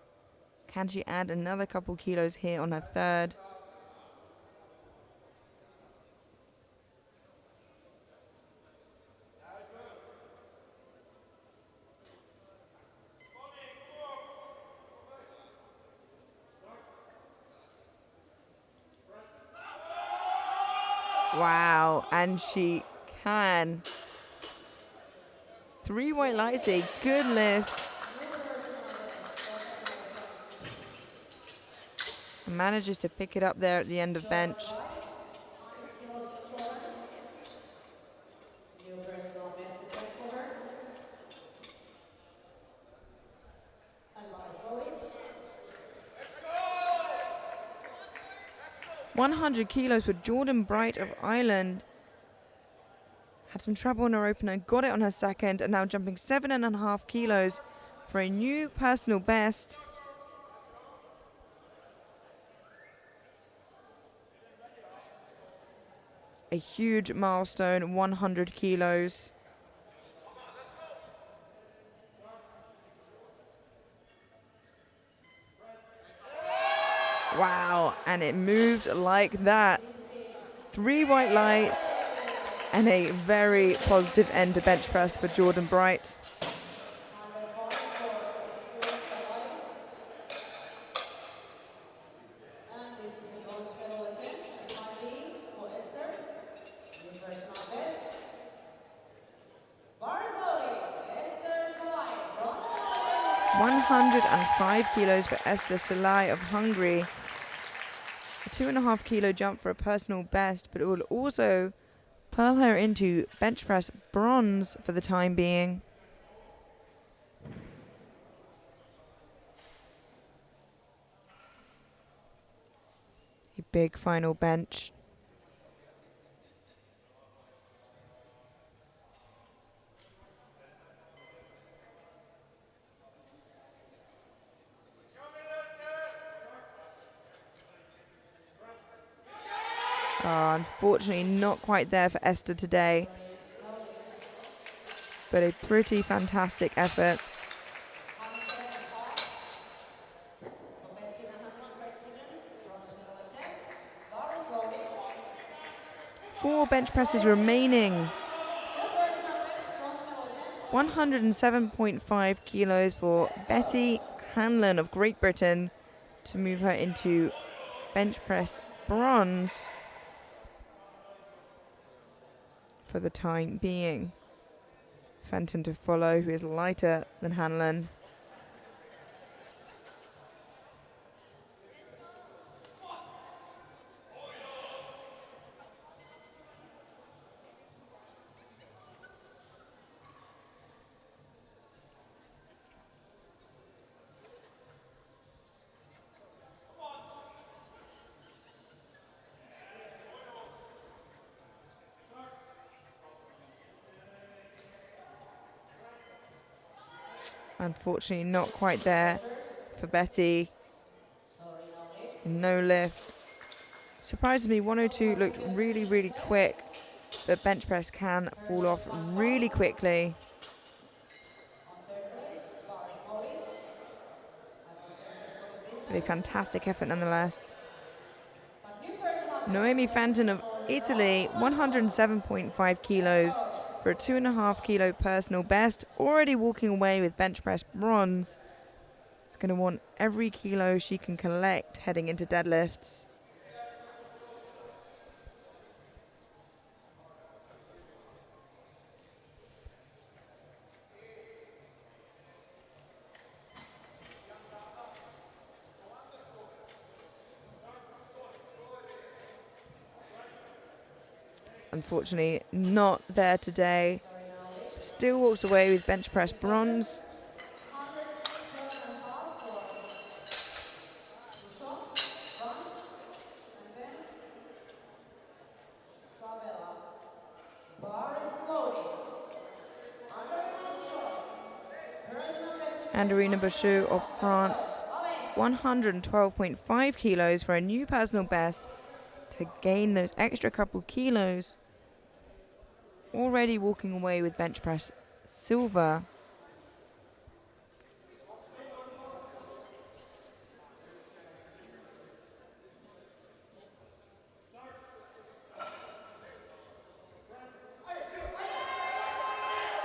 Can she add another couple kilos here on her third? Wow, and she can. 3 white lights, a good lift. And manages to pick it up there at the end of bench. 100 kilos for Jordan. New personal best attempt for her. And bar is loaded. 100 kilos for Jordan Bright of Ireland. Had some trouble on her opener, got it on her second, and now jumping 7.5 kilos for a new personal best. A huge milestone, 100 kilos. Wow, and it moved like that. 3 white lights and a very positive end to bench press for Jordan Bright. And this is a bronze medal attempt at time being for Esther. New personal best. Bar is loading. Esther Salai, bronze medal attempt. 105 kilos for Esther Salai of Hungary. A 2.5 kilo jump for a personal best, but it will also pearl her into bench press bronze for the time being. A big final bench. Unfortunately not quite there for Esther today, but a pretty fantastic effort. 4 bench presses remaining. 107.5 kilos for Betty Hanlon of Great Britain to move her into bench press bronze for the time being. Fenton to follow, who is lighter than Hanlon. Unfortunately not quite there for Betty. No lift. Surprised me, 102 looked really, really quick, but bench press can fall off really quickly. But a fantastic effort nonetheless. Noemi Fenton of Italy, 107.5 kilos for a 2.5 kilo personal best, already walking away with bench press bronze. She's going to want every kilo she can collect heading into deadlifts. Unfortunately not there today. Still walks away with bench press bronze. And Irina Bachou of France, 112.5 kilos for a new personal best to gain those extra couple kilos. Already walking away with bench press silver.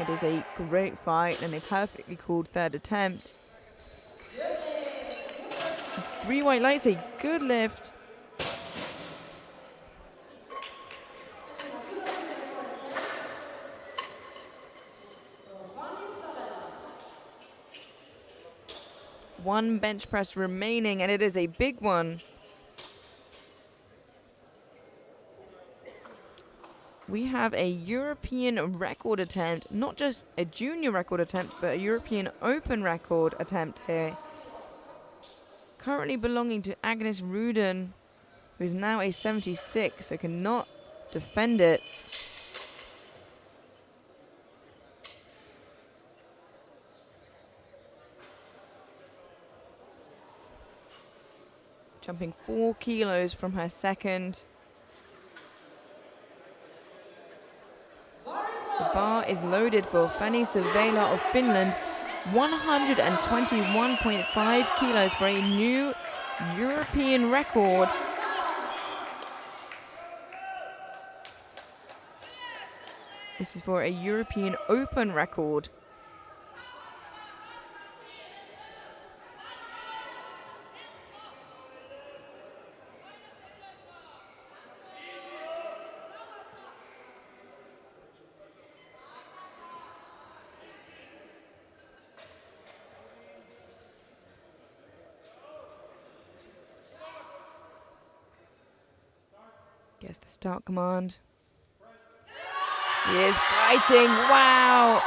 It is a great fight and a perfectly called third attempt. 3 white lights, a good lift. One bench press remaining, and it is a big one. We have a European record attempt, not just a junior record attempt, but a European Open record attempt here. Currently belonging to Agnes Rudin, who is now a 76, so cannot defend it. Jumping 4 kilos from her second. The bar is loaded for Fanny Savela of Finland. 121.5 kilos for a new European record. This is for a European Open record. Gets the start command. He is fighting. Wow!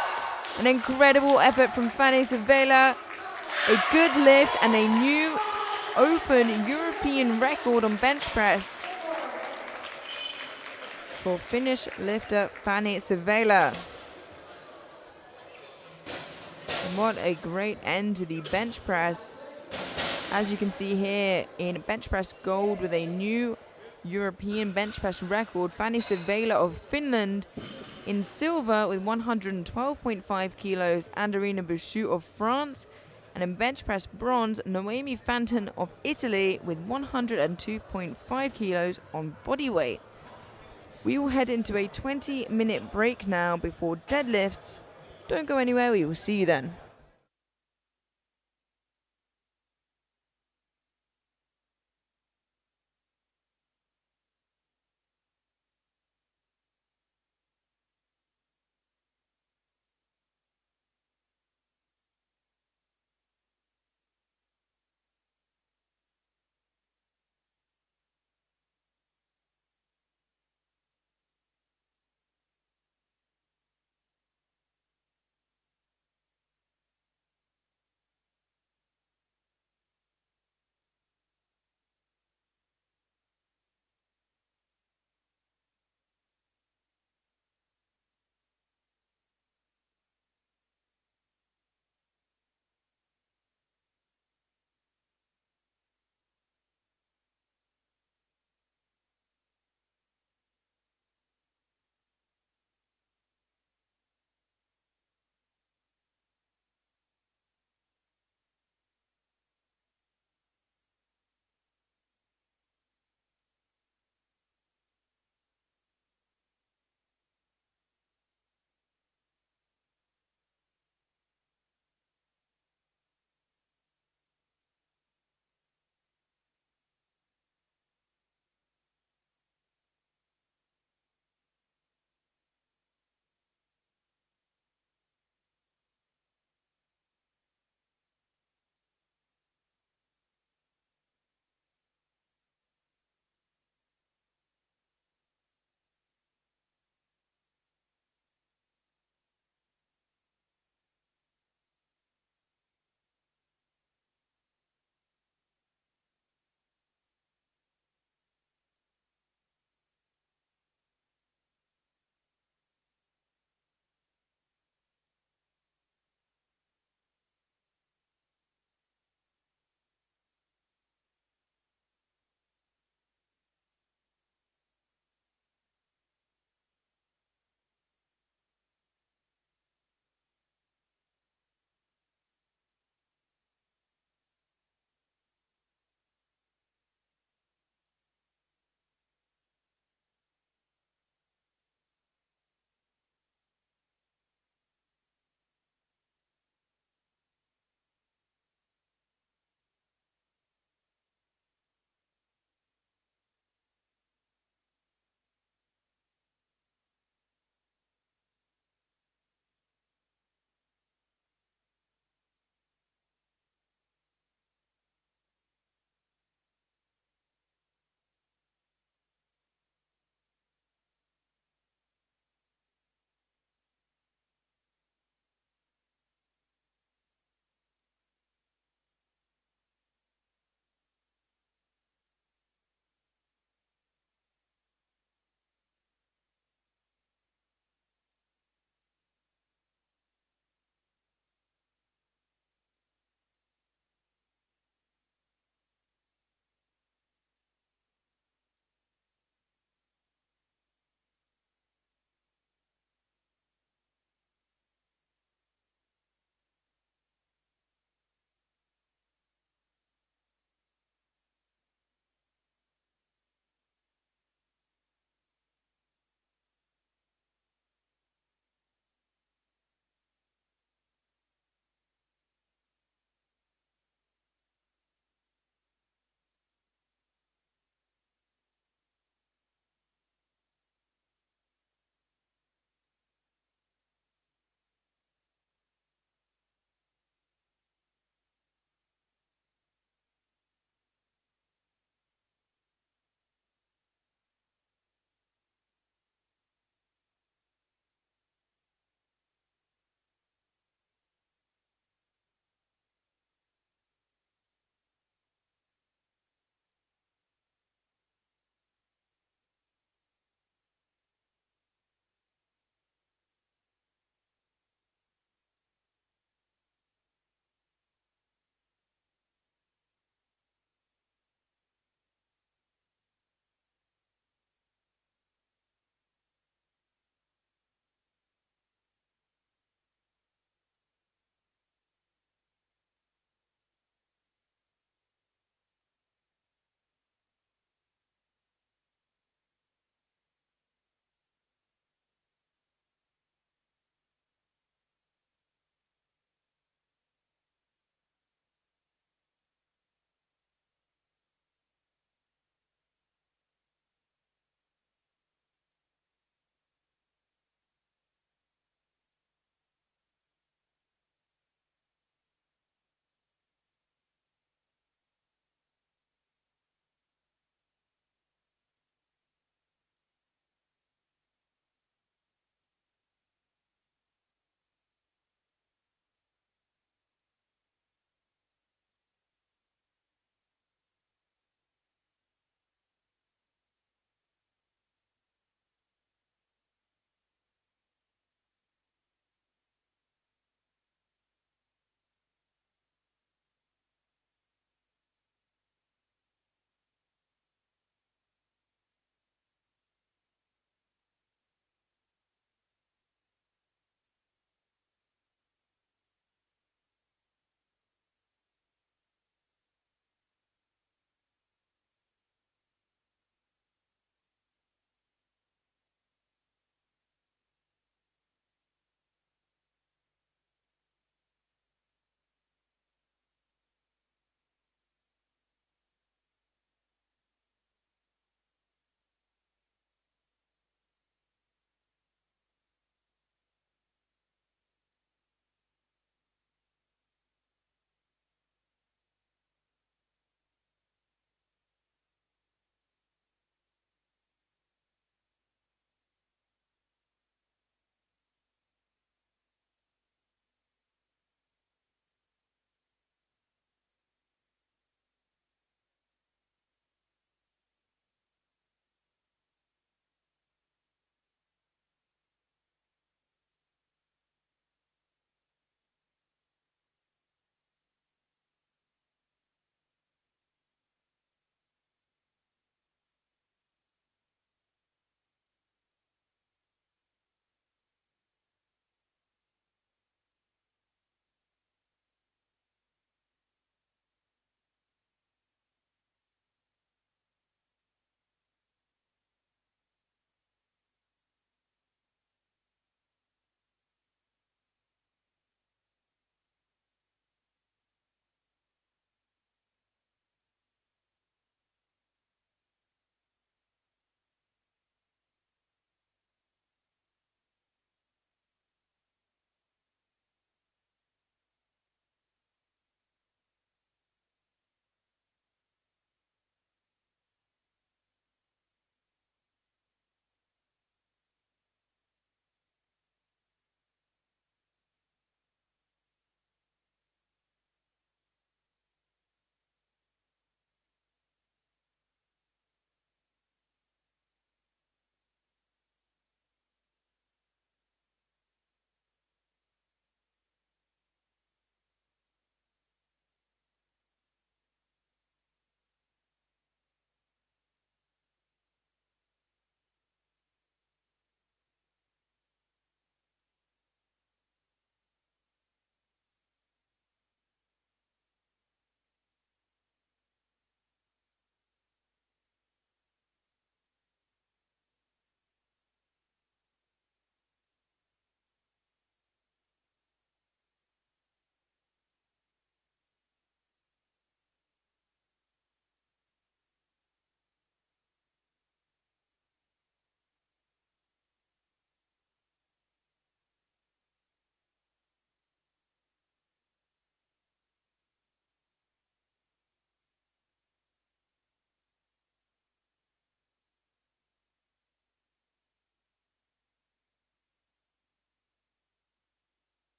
An incredible effort from Fanny Savela. A good lift and a new Open European record on bench press for Finnish lifter Fanny Savela. What a great end to the bench press. As you can see here in bench press gold with a new European bench press record, Fanny Savela of Finland. In silver with 112.5 kilos, Andorina Bouchou of France. And in bench press bronze, Noemi Fanton of Italy with 102.5 kilos on body weight. We will head into a 20-minute break now before deadlifts. Don't go anywhere, we will see you then.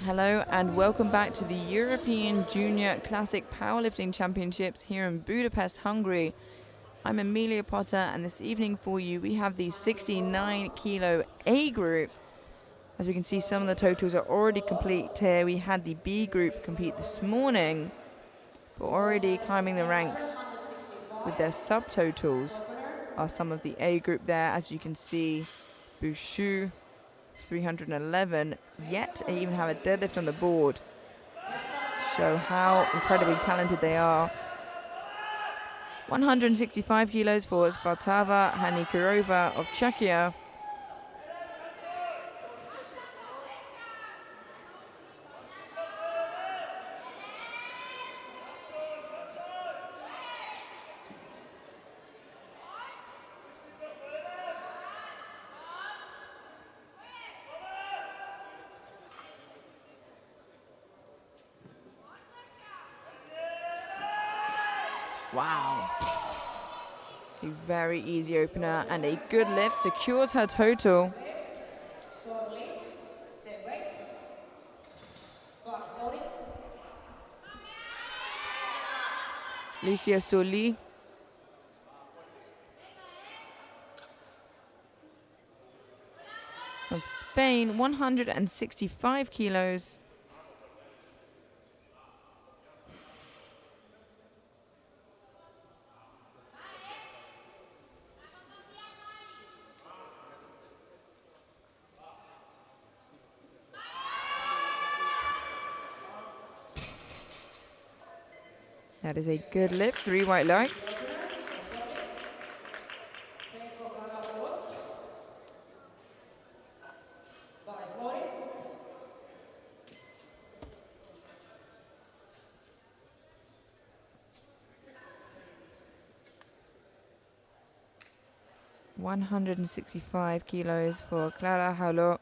Hello and welcome back to the European Junior Classic Powerlifting Championships here in Budapest, Hungary. I'm Amelia Potter, and this evening for you we have the 69 kilo A group. As we can see, some of the totals are already complete here. We had the B group compete this morning, but already climbing the ranks with their subtotals are some of the A group there. As you can see, Bouchou 311, yet they even have a deadlift on the board. Show how incredibly talented they are. 165 kilos for Svartava Hanikurova of Czechia. Wow. A very easy opener and a good lift secures her total. Alicia Soli of Spain, 165 kilos. That is a good lift, 3 white lights. $165 kilos for Clara Haulot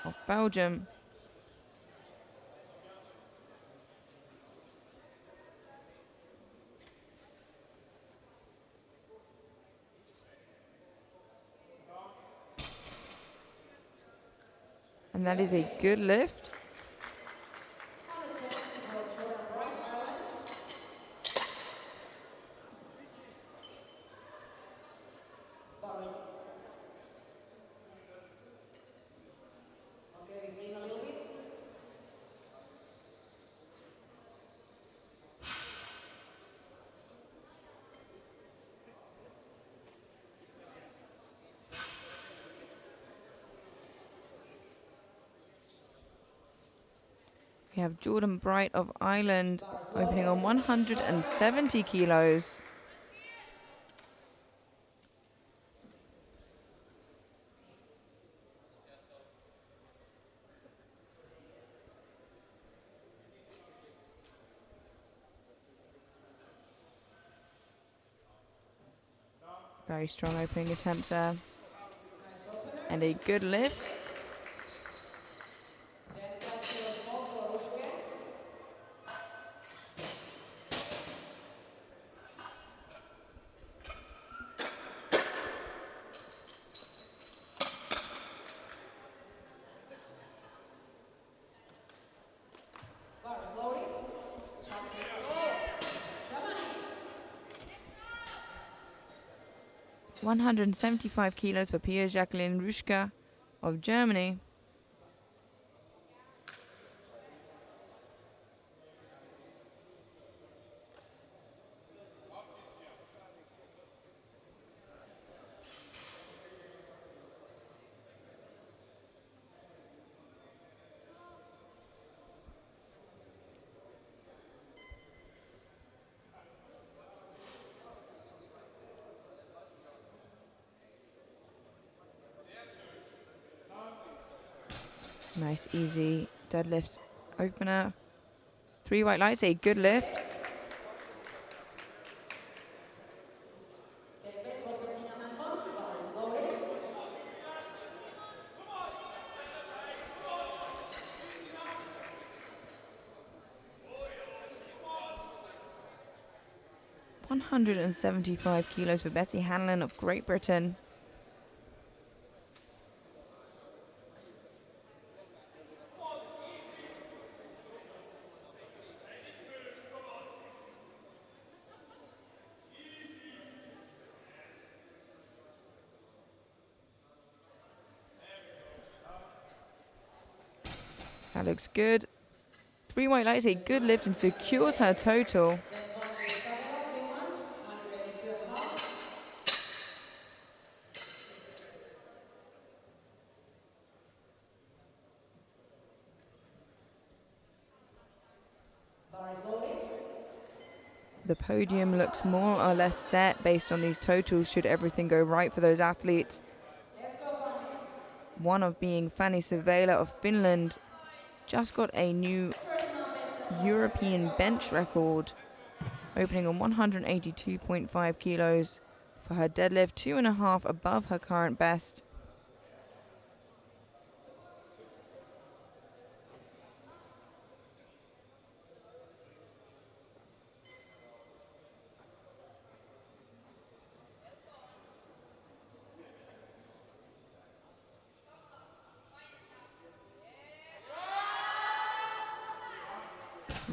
of Belgium. And that is a good lift. We have Jordan Bright of Ireland opening on 170 kilos. Very strong opening attempt there. And a good lift. $175 kilos for Pia Jacqueline Ruschka of Germany. Nice, easy deadlift opener. 3 white lights, a good lift. $175 kilos for Betty Hanlon of Great Britain. That looks good. 3 white lights, a good lift and secures her total. Then finally, Isabella, Finland, 182.5. Bar is loaded. The podium looks more or less set based on these totals should everything go right for those athletes. Let's go, Fanny. One of being Fanny Savela of Finland just got a new Personal best as well. European bench record, opening on 182.5 kilos for her deadlift, 2.5 above her current best.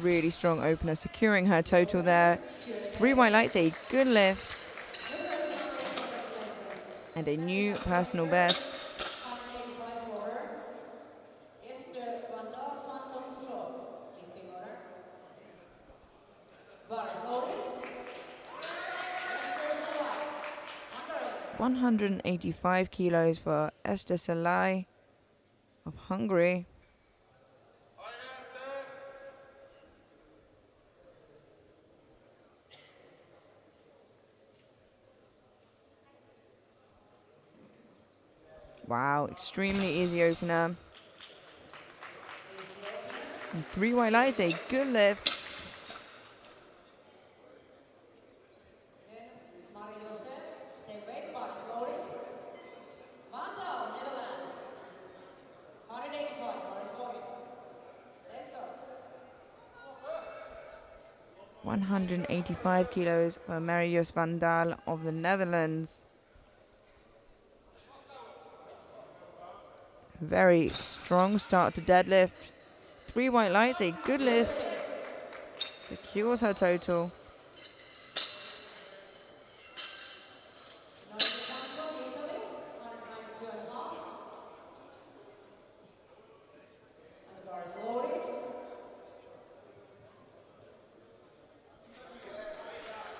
Really strong opener, securing her total there. 3 white lights, a good lift, and a new personal best. 185 for her. Esther Vandal Phantom push-up. Lifting order. Bar is loaded. Next person live. Hungary. 185 kilos for Esther Salai of Hungary. Wow, extremely easy opener. And 3 white lights, a good lift. Then Mario Josef. Same weight. Bar is loaded. Vandal, Netherlands. 185. Bar is loaded. Let's go. 185 kilos for Marius van Daal of the Netherlands. Very strong start to deadlift. 3 white lights, a good lift. Secures her total. Noel Sancho, Italy. 192.5. And the bar is loaded.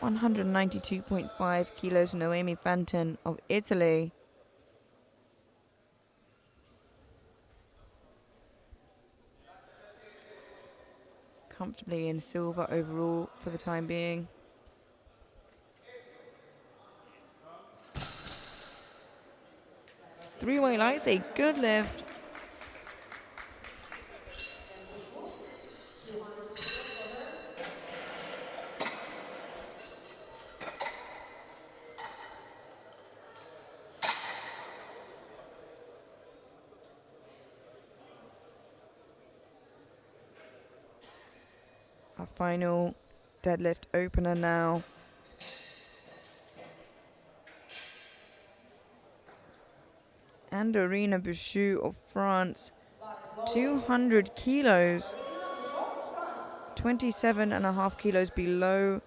192.5 kilos Noemi Fantin of Italy. Comfortably in silver overall for the time being. Three white lights, a good lift. Our final deadlift opener now. Andorina Bouchou of France, 200 kilos, 27.5 kilos below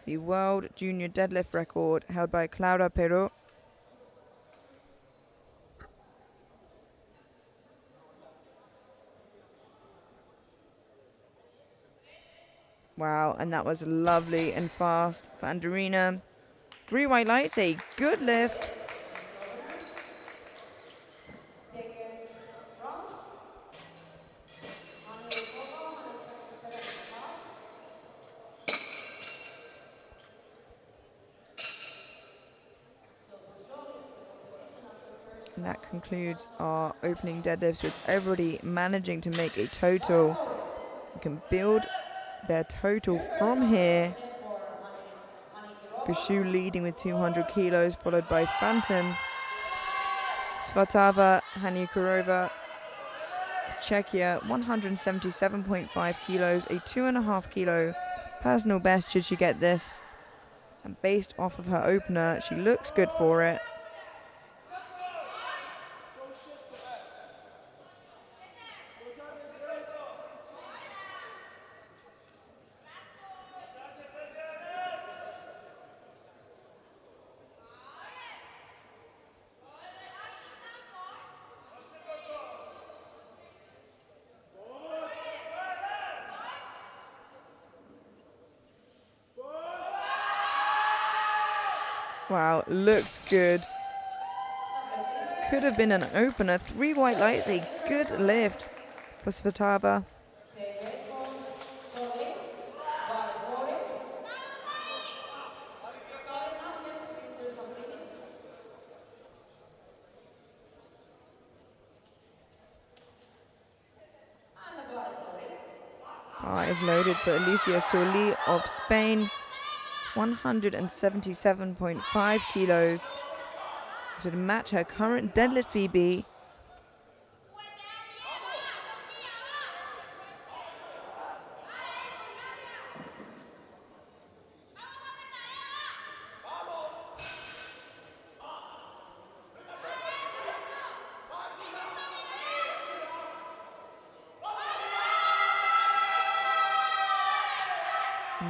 the world junior deadlift record held by Clara Perrault. Wow, and that was lovely and fast for Andorina. 3 white lights, a good lift. Second round. 177.5. So push-up is the competition after first. And that concludes our opening deadlifts with everybody managing to make a total. You can build their total from here. Bouchou leading with 200 kilos, followed by Fantin, Svatava Hanukurova, Czechia, 177.5 kilos, a 2.5 kilo personal best should she get this. And based off of her opener, she looks good for it. Wow, looks good. Could have been an opener. 3 white lights, a good lift for Svetava. Stay ready for Solid. Bar is loaded. Solid, not yet. Do something. And the bar is loaded. Bar is loaded for Alicia Soli of Spain. 177.5 kilos. Should match her current deadlift PB.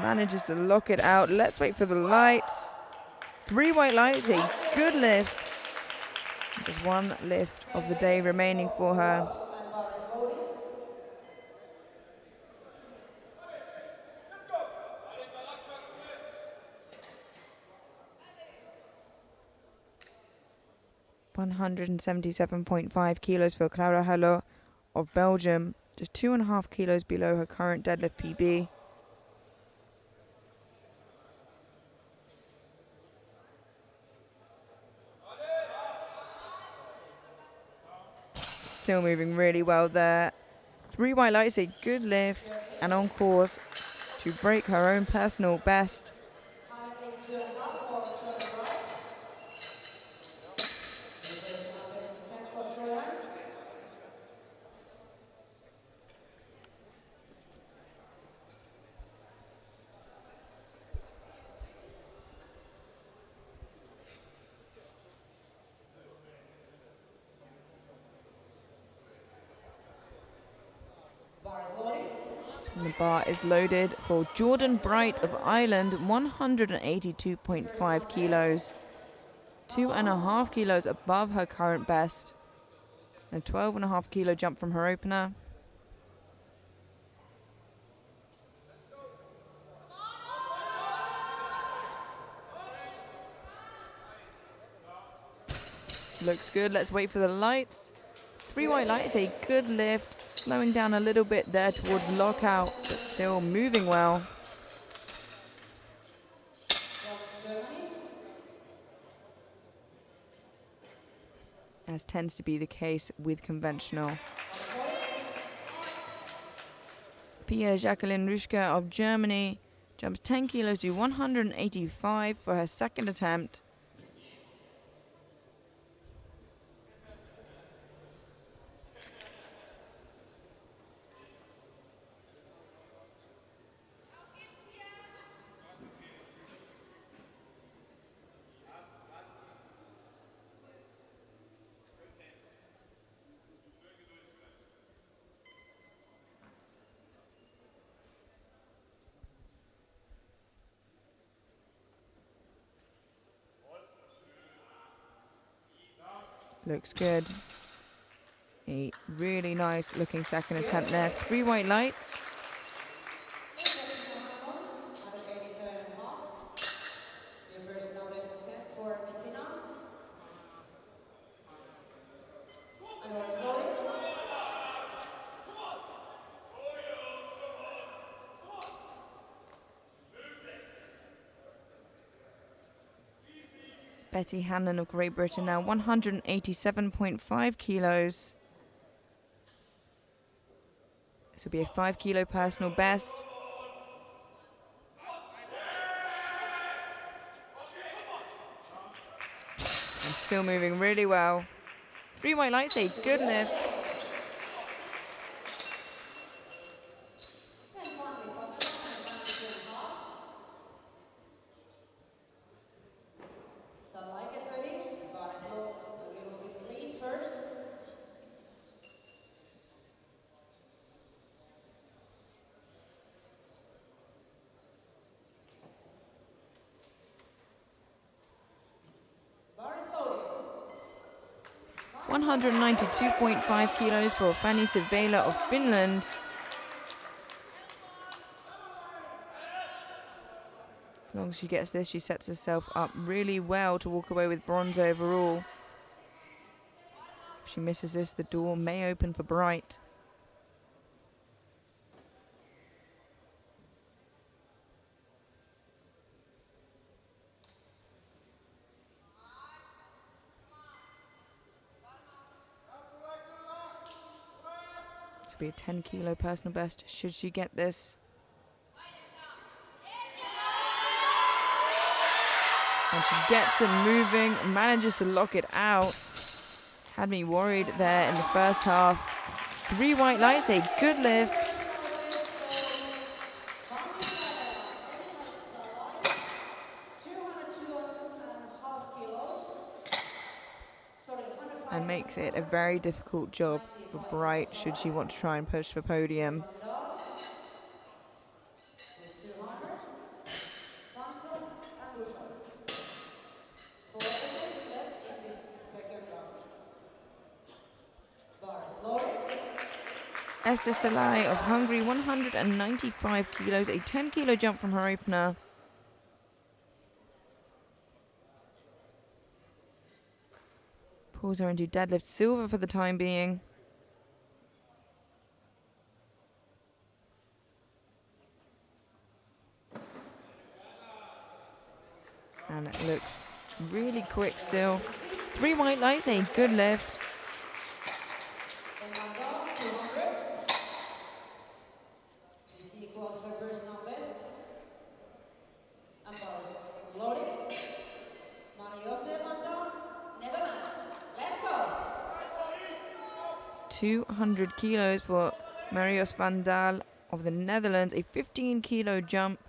Manages to lock it out. Let's wait for the lights. 3 white lights, a good lift. Just 1 lift of the day remaining for her. And bar is loaded. 177.5 kilos for Clara Hallo of Belgium. Just 2.5 kilos below her current deadlift PB. Still moving really well there. 3 white lights, a good lift, and on course to break her own personal best. 182.5 for Trojan right. The personal best attempt for Trojan. Bar is loaded. And the bar is loaded for Jordan Bright of Ireland, 182.5 kilos. 2.5 kilos above her current best. A 12.5 kilo jump from her opener. Looks good. Let's wait for the lights. 3 white lights, a good lift. Slowing down a little bit there towards lockout, but still moving well. From Germany. As tends to be the case with conventional. Pia Jacqueline Ruschka of Germany jumps 10 kilos to 185 for her second attempt. Looks good. A really nice looking second attempt there. 3 white lights. 187.5. Your personal best attempt for Bettina. And bar is loaded. Betty Hannon of Great Britain now 187.5 kilos. This will be a 5 kilo personal best. And still moving really well. 3 white lights, a good lift. And finally, Sandra, 192.5. Sunlight, get ready. Bar is low, a little bit clean first. Bar is loaded. 192.5 kilos for Fanny Savela of Finland. As long as she gets this, she sets herself up really well to walk away with bronze overall. If she misses this, the door may open for Bright. This will be a 10 kilo personal best should she get this. And she gets it moving, manages to lock it out. Had me worried there in the first half. 3 white lights, a good lift. And makes it a very difficult job for Bright should she want to try and push for podium. Esther Salai of Hungary, 195 kilos, a 10 kilo jump from her opener. Pulls her into deadlift silver for the time being. And it looks really quick still. 3 white lights, a good lift. Loading. 200 kilos for Marius van Daal of the Netherlands, a 15 kilo jump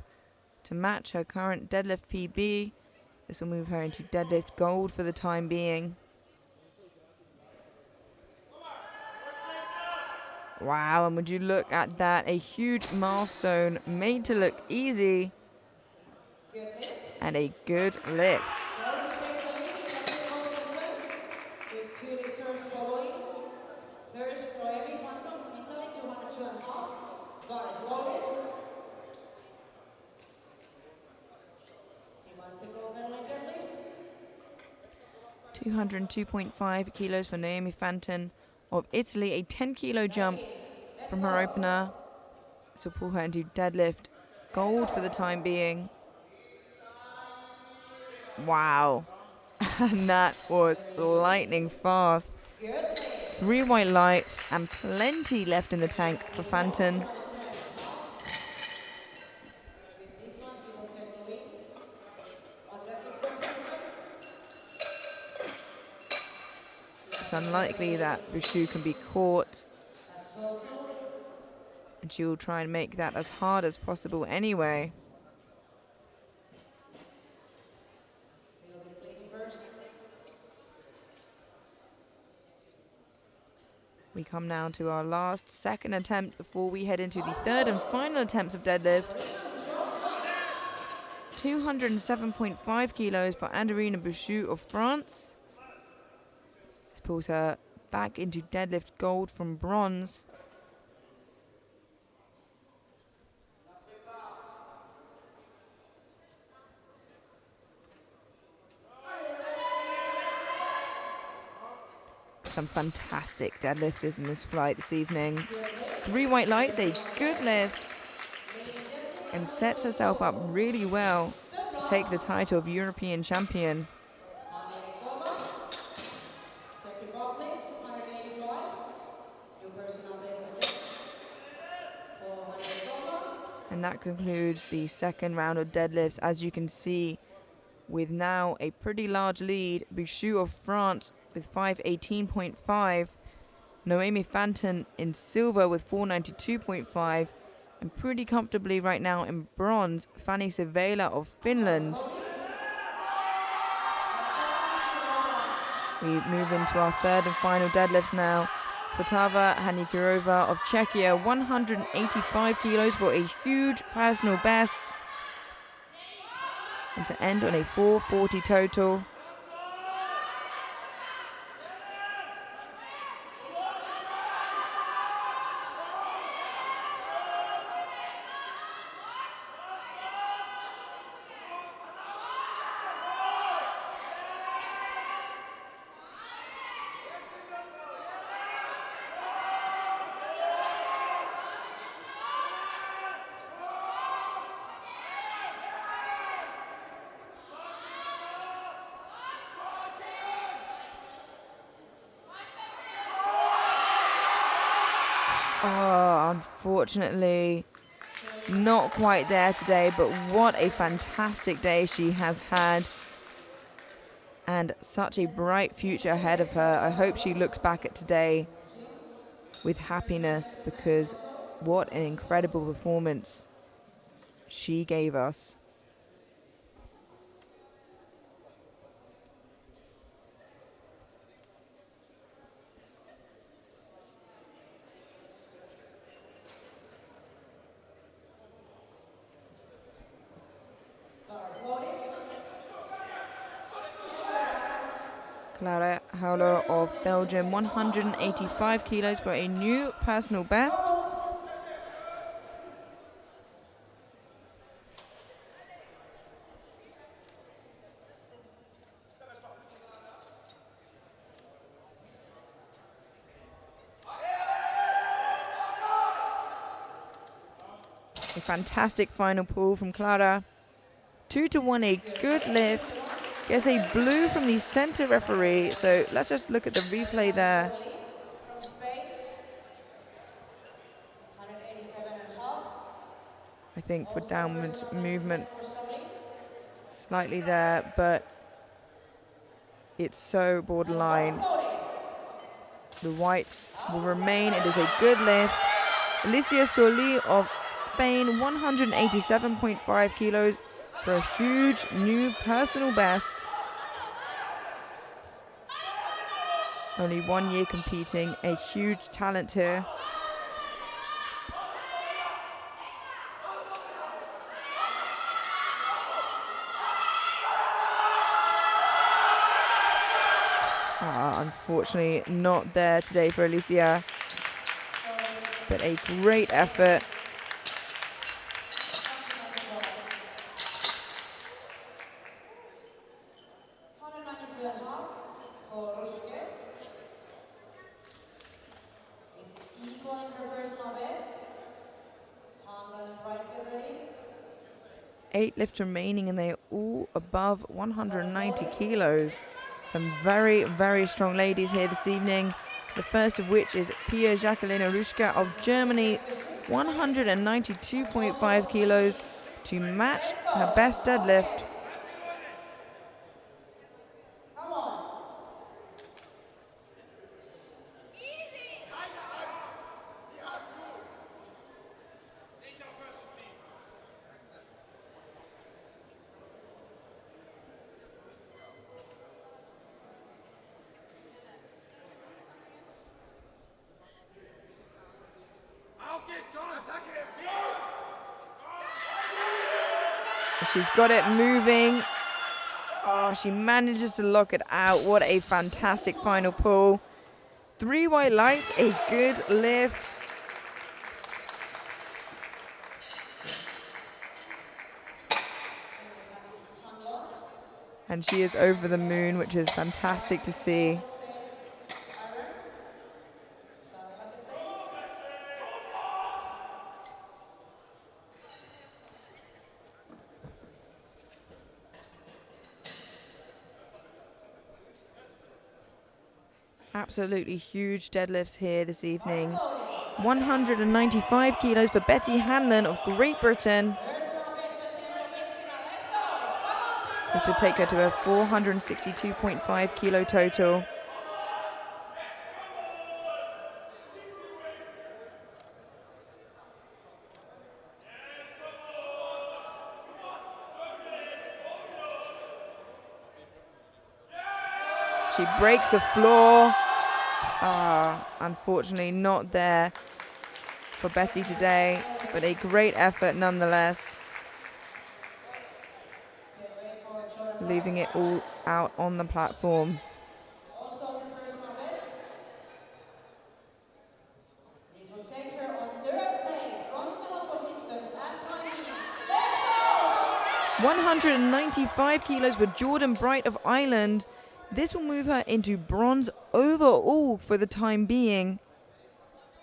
to match her current deadlift PB. This will move her into deadlift gold for the time being. Wow, and would you look at that, a huge milestone made to look easy and a good lift. With 2 lifters following. First, Noemi Phantom from Italy, 202.5. Bar is loaded. She wants to go medal in deadlift. 202.5 kilos for Naomi Fanton of Italy, a 10 kilo jump from her opener. This will pull her into deadlift gold for the time being. Wow. And that was lightning fast. 3 white lights and plenty left in the tank for Fanton. It's unlikely that Bouchou can be caught. And she will try and make that as hard as possible anyway. We come now to our last second attempt before we head into the third and final attempts of deadlift. 207.5 kilos for Anderina Bouchou of France. This pulls her back into deadlift gold from bronze. Some fantastic deadlifters in this flight this evening. 3 white lights, a good lift, and sets herself up really well to take the title of European champion. And that concludes the second round of deadlifts. As you can see, with now a pretty large lead, Bouchou of France with 518.5, Noemi Fanton in silver with 492.5, and pretty comfortably right now in bronze, Fanny Sevela of Finland. We move into our third and final deadlifts now. Svitava Hanikirova of Czechia, 185 kilos for a huge personal best. And to end on a 440 total. Oh, unfortunately, not quite there today, but what a fantastic day she has had. And such a bright future ahead of her. I hope she looks back at today with happiness, because what an incredible performance she gave us. Clara Howler of Belgium, 185 kilos for a new personal best. A fantastic final pull from Clara. 2-1, a good lift. Gets a blue from the center referee. So let's just look at the replay there. From Spain, 187.5. I think for downward movement For Somali. slightly there, but it's so borderline. The whites will remain. It is a good lift. Alicia Soli of Spain, 187.5 kilos for a huge new personal best. Only 1 year competing, a huge talent here. Unfortunately not there today for Alicia, but a great effort. For Rushke. This is equaling her personal best. Right, get ready. 8 lifts remaining, and they are all above 190 kilos. Some very, very strong ladies here this evening. The first of which is Pia Jacqueline Rushka of Germany, 192.5 kilos to match her best deadlift. Come on. She's got it moving. Oh, she manages to lock it out. What a fantastic final pull. 3 white lights, a good lift. And she is over the moon, which is fantastic to see. Absolutely huge deadlifts here this evening. 195 kilos for Betty Hanlon of Great Britain. This would take her to a 462.5 kilo total. She breaks the floor. Unfortunately not there for Betty today, but a great effort nonetheless. Leaving it all out on the platform. Also the personal best. This will take her on 3rd place. Bronze medal for sisters at timing. Let's go! 195 kilos for Jordan Bright of Ireland. This will move her into bronze overall for the time being,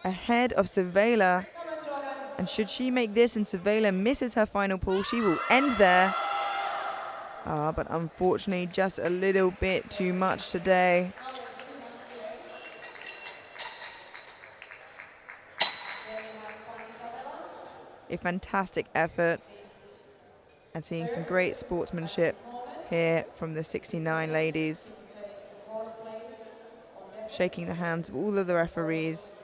ahead of Savela. And should she make this and Savela misses her final pull, she will end there. But unfortunately, just a little bit too much today. a fantastic effort and seeing some great sportsmanship here from the 69 ladies. Shaking the hands of all of the referees.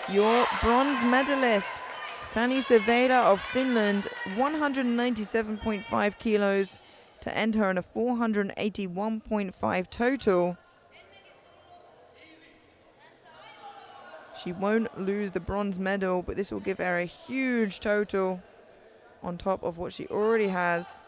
Your bronze medalist, Fanny Seveda of Finland, 197.5 kilos to end her in a 481.5 total. She won't lose the bronze medal, but this will give her a huge total on top of what she already has.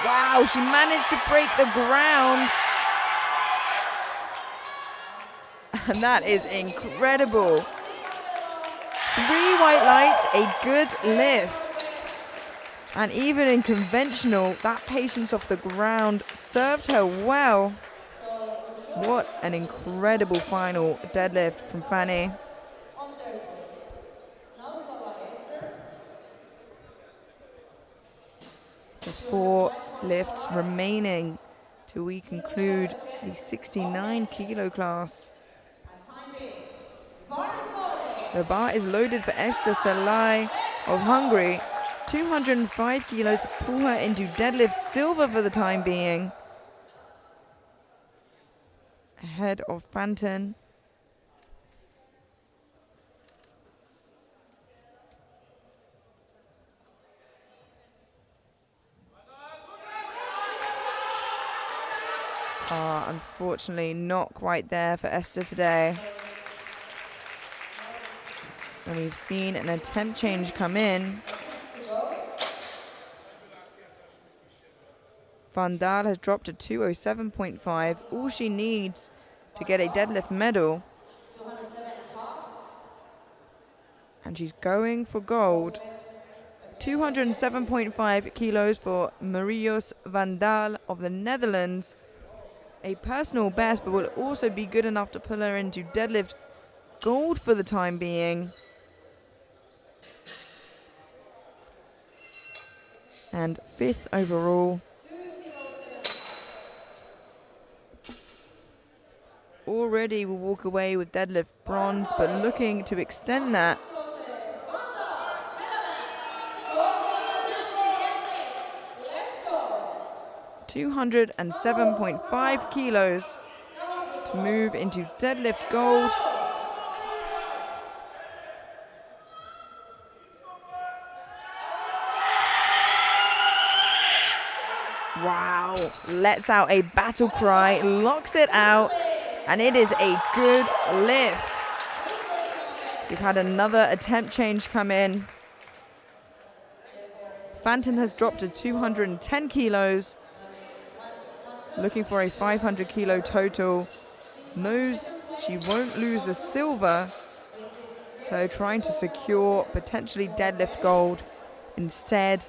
Wow, she managed to break the ground. And that is incredible. 3 white lights, a good lift. And even in conventional, that patience off the ground served her well. What an incredible final deadlift from Fanny. There's 4 lifts remaining till we conclude the 69 kilo class. The bar is loaded for Esther Salai of Hungary. 205 kilos to pull her into deadlift silver for the time being. Ahead of Fanton. Unfortunately not quite there for Esther today. And we've seen an attempt change come in. Van Daal has dropped to 207.5, all she needs to get a deadlift medal. And she's going for gold. 207.5 kilos for Marius Van Daal of the Netherlands. A personal best, but will also be good enough to pull her into deadlift gold for the time being. And 5th overall. Already will walk away with deadlift bronze, but looking to extend that. $207.5 kilos to move into deadlift gold. Wow, lets out a battle cry, locks it out, and it is a good lift. We've had another attempt change come in. Fanton has dropped to 210 kilos, looking for a 500 kilo total. Knows she won't lose the silver, so trying to secure potentially deadlift gold instead.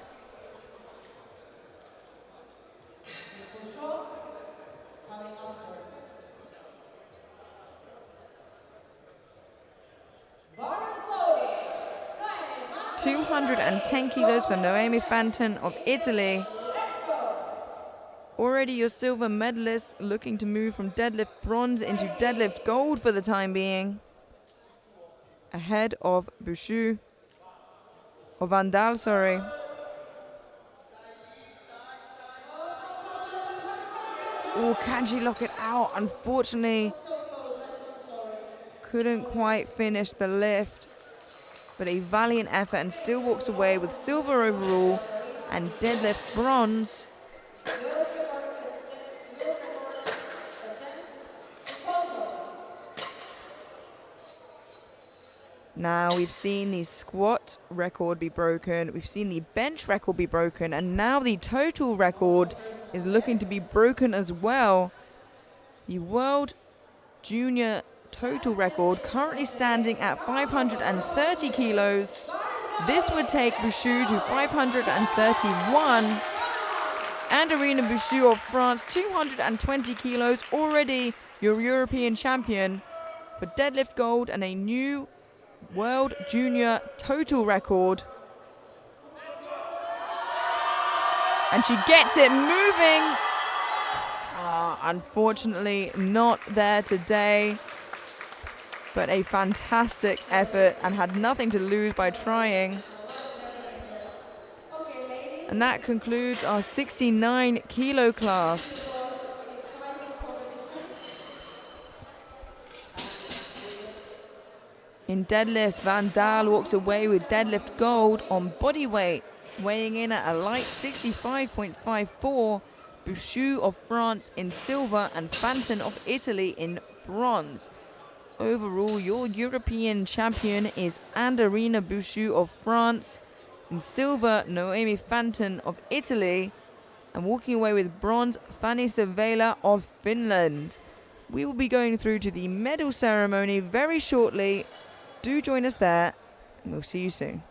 $210 kilos for Noemi Fanton of Italy. Already your silver medalist, looking to move from deadlift bronze into deadlift gold for the time being. Ahead of Bouchou, or Van Daal, sorry. Oh, can she lock it out? Unfortunately, couldn't quite finish the lift, but a valiant effort and still walks away with silver overall and deadlift bronze. Now we've seen the squat record be broken, we've seen the bench record be broken, and now the total record is looking to be broken as well. The World Junior total record currently standing at 530 kilos. This would take Bouchou to 531, and Irina Bouchou of France, 220 kilos, already your European champion, for deadlift gold and a new world junior total record. And she gets it moving. Unfortunately not there today, but a fantastic effort and had nothing to lose by trying. And that concludes our 69 kilo class. In deadlifts, Van Daal walks away with deadlift gold on body weight, weighing in at a light 65.54, Bouchou of France in silver and Fanton of Italy in bronze. Overall, your European champion is Irina Bouchou of France. In silver, Noemi Fanton of Italy. And walking away with bronze, Fanny Savela of Finland. We will be going through to the medal ceremony very shortly. Do join us there, and we'll see you soon.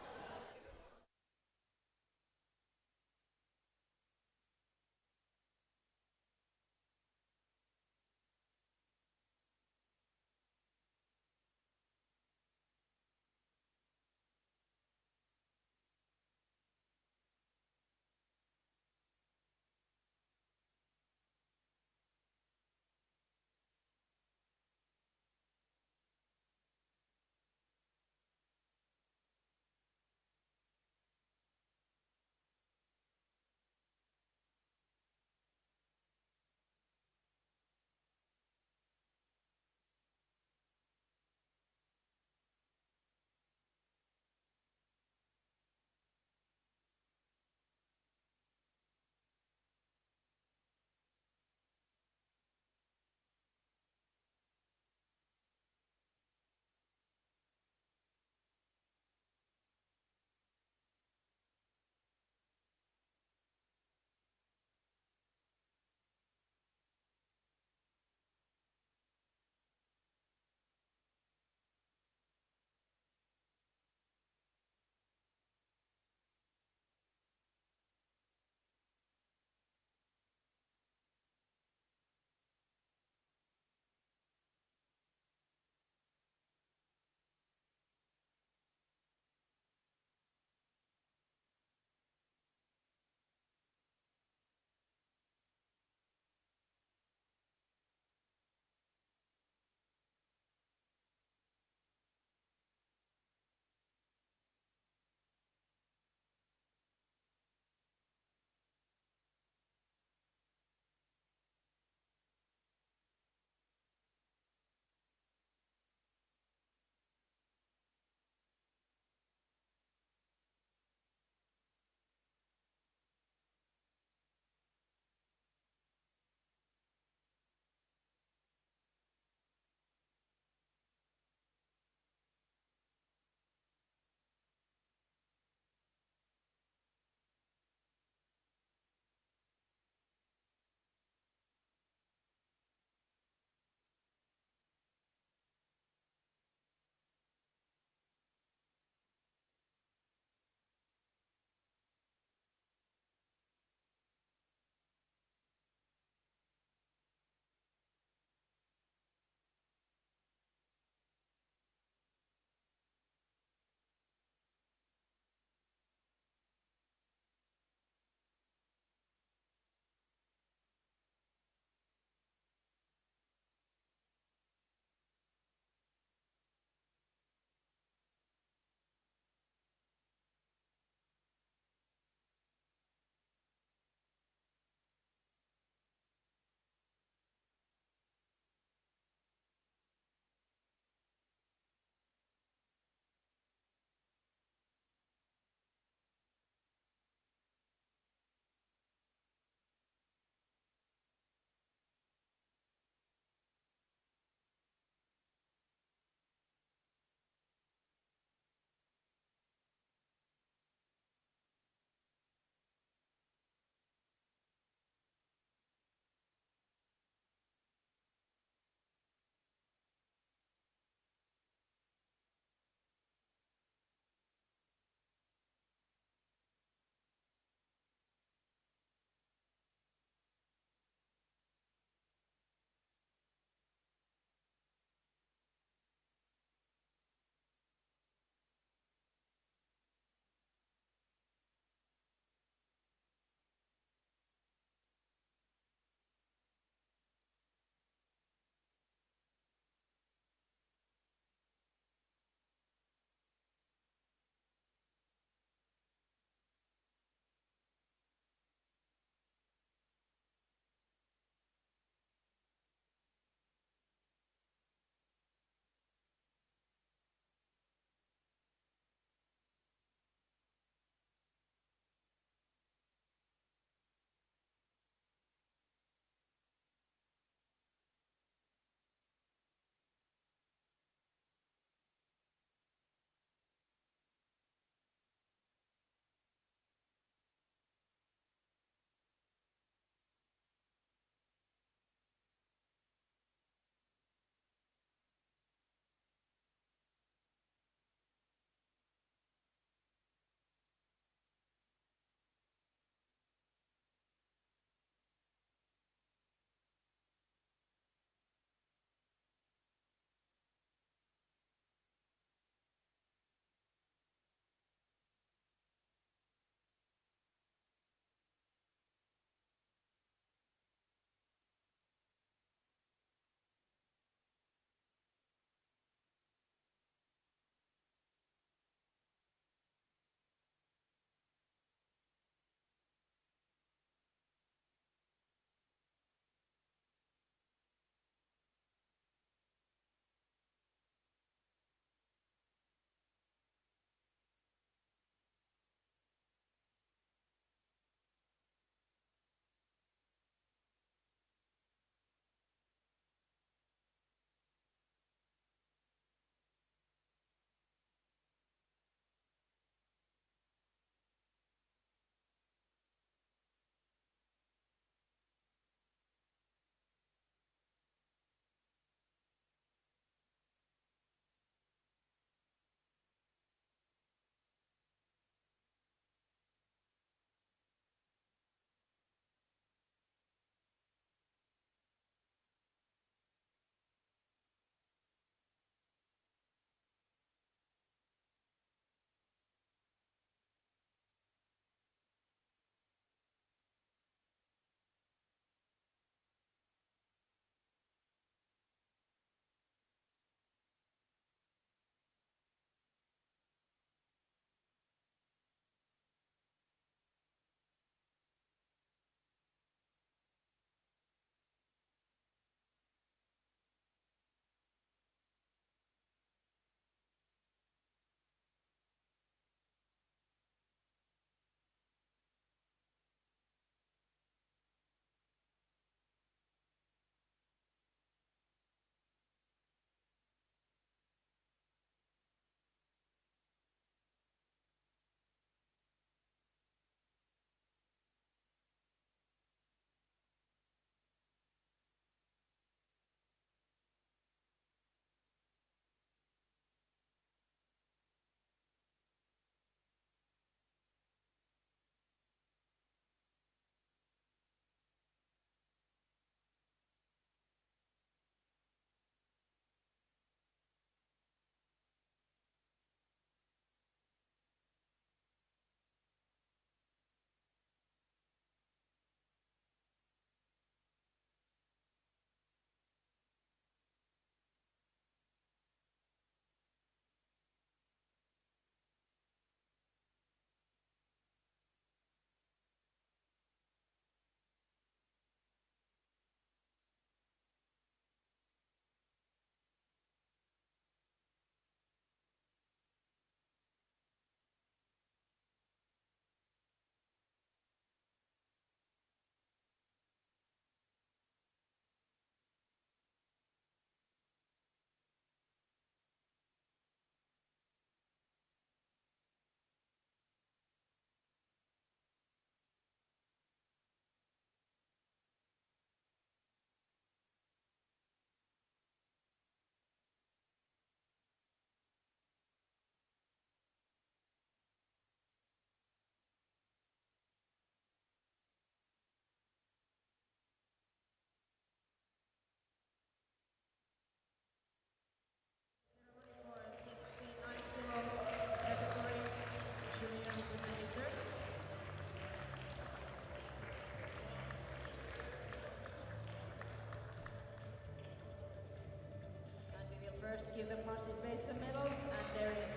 first give the participation medals, and there is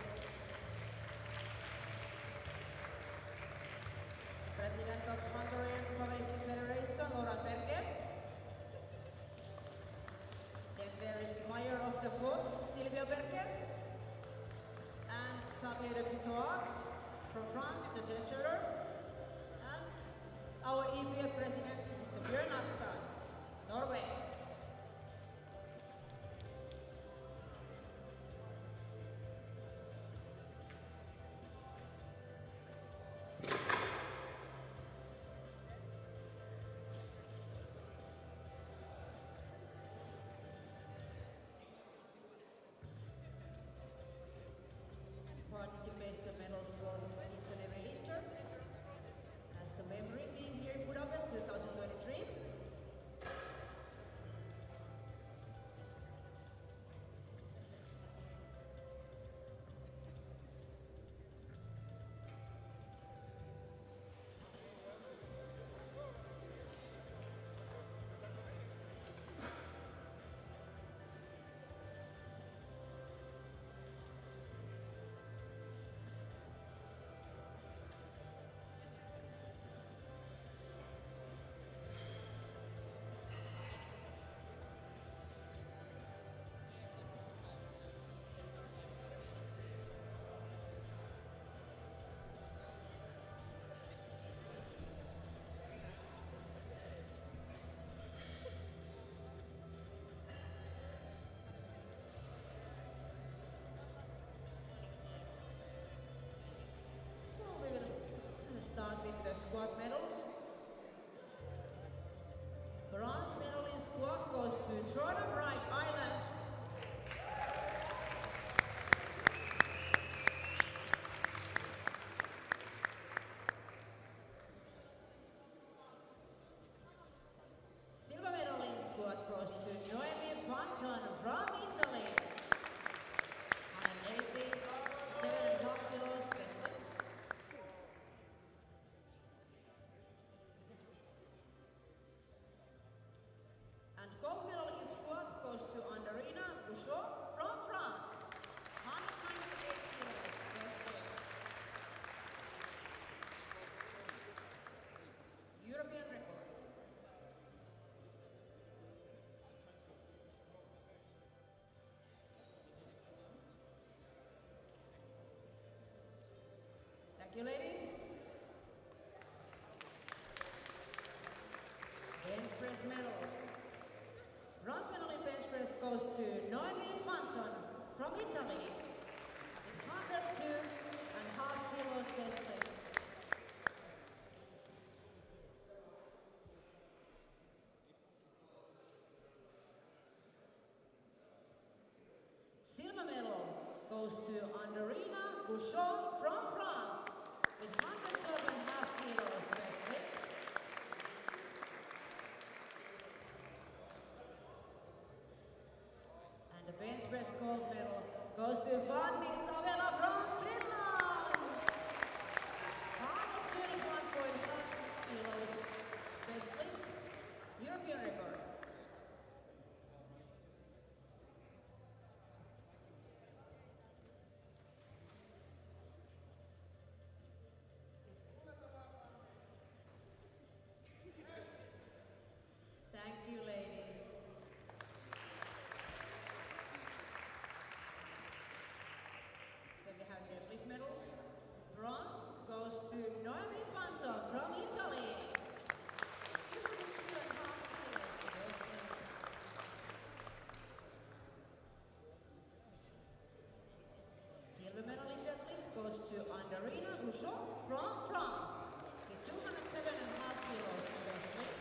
President of Hungarian Powerlifting Federation, Laura Berger. Then there is the Mayor of the Foot, Silvio Berger. And Xavier de Putois from France, the treasurer. And our EPF President, Mr. Björn Astad, Norway. Participation medals for each and every lifter. As a memory, being here in Budapest 2023. So we will start with the squat medals. Bronze medal in squat goes to Jordan Bright, Ireland. Silver medal in squat goes to Noemi Fanton from Italy. 187.5 kilos best lift. And gold medal in squat goes to Andarina Bouchot from France. 108 kilos best lift. European record. Thank you, ladies. Bench press medals. Bronze medal in bench press goes to Noemi Fanton from Italy. 102.5 kilos best lift. Silver medal goes to Andarina Bouchot from France with 112.5 kilos best lift. And the bench press gold medal goes to Vanni Savela from Finland. 121.5 kilos best lift, European record. Thank you, ladies. Then we have deadlift medals. Bronze goes to Noemi Fanton from Italy. 202.5 kilos best lift. Silver medal in deadlift goes to Andarina Bouchot from France with 207.5 kilos best lift.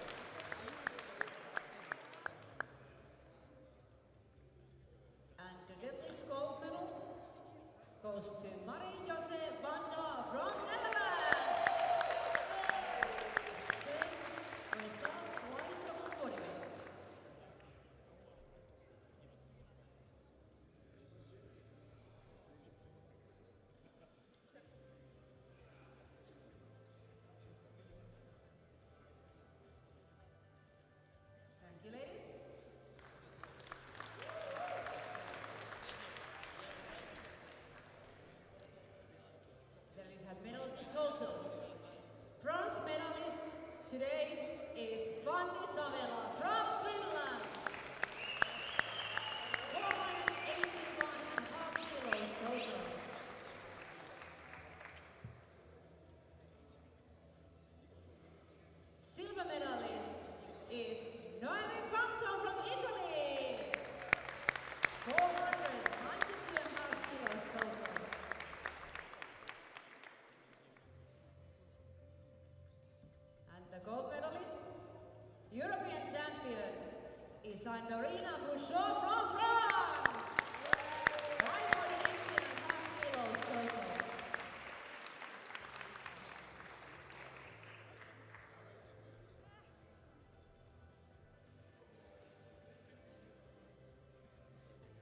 And the deadlift gold medal goes to Marie-Jose van der from Netherlands. Same result, light on body weight. Thank you, ladies. today is Fanny Savela from Finland. 481.5 kilos total. Silver medalist is Noemi Franto from Italy. 492.5 kilos total. And the gold medalist, European champion, is Andorina Bouchot from France. 518.5 kilos total.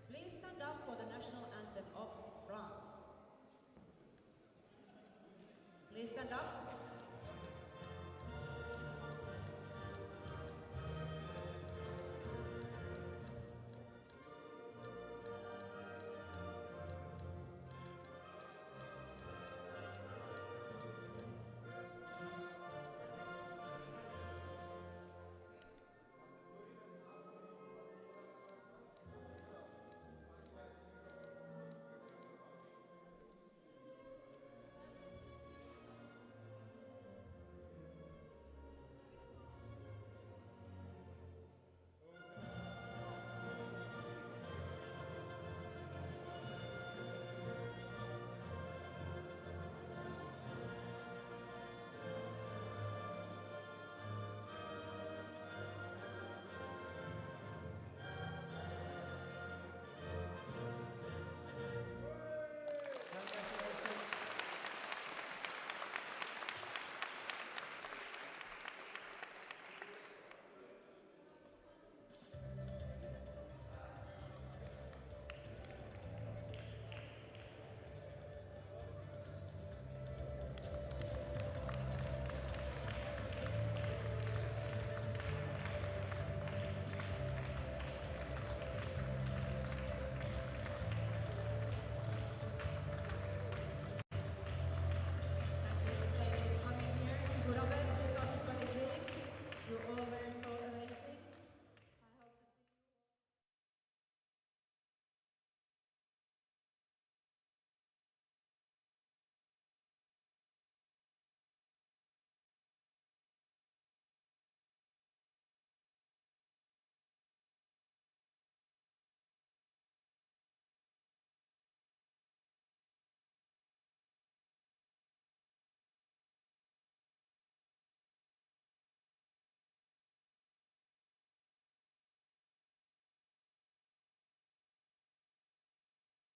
Please stand up for the national anthem of France. Please stand up.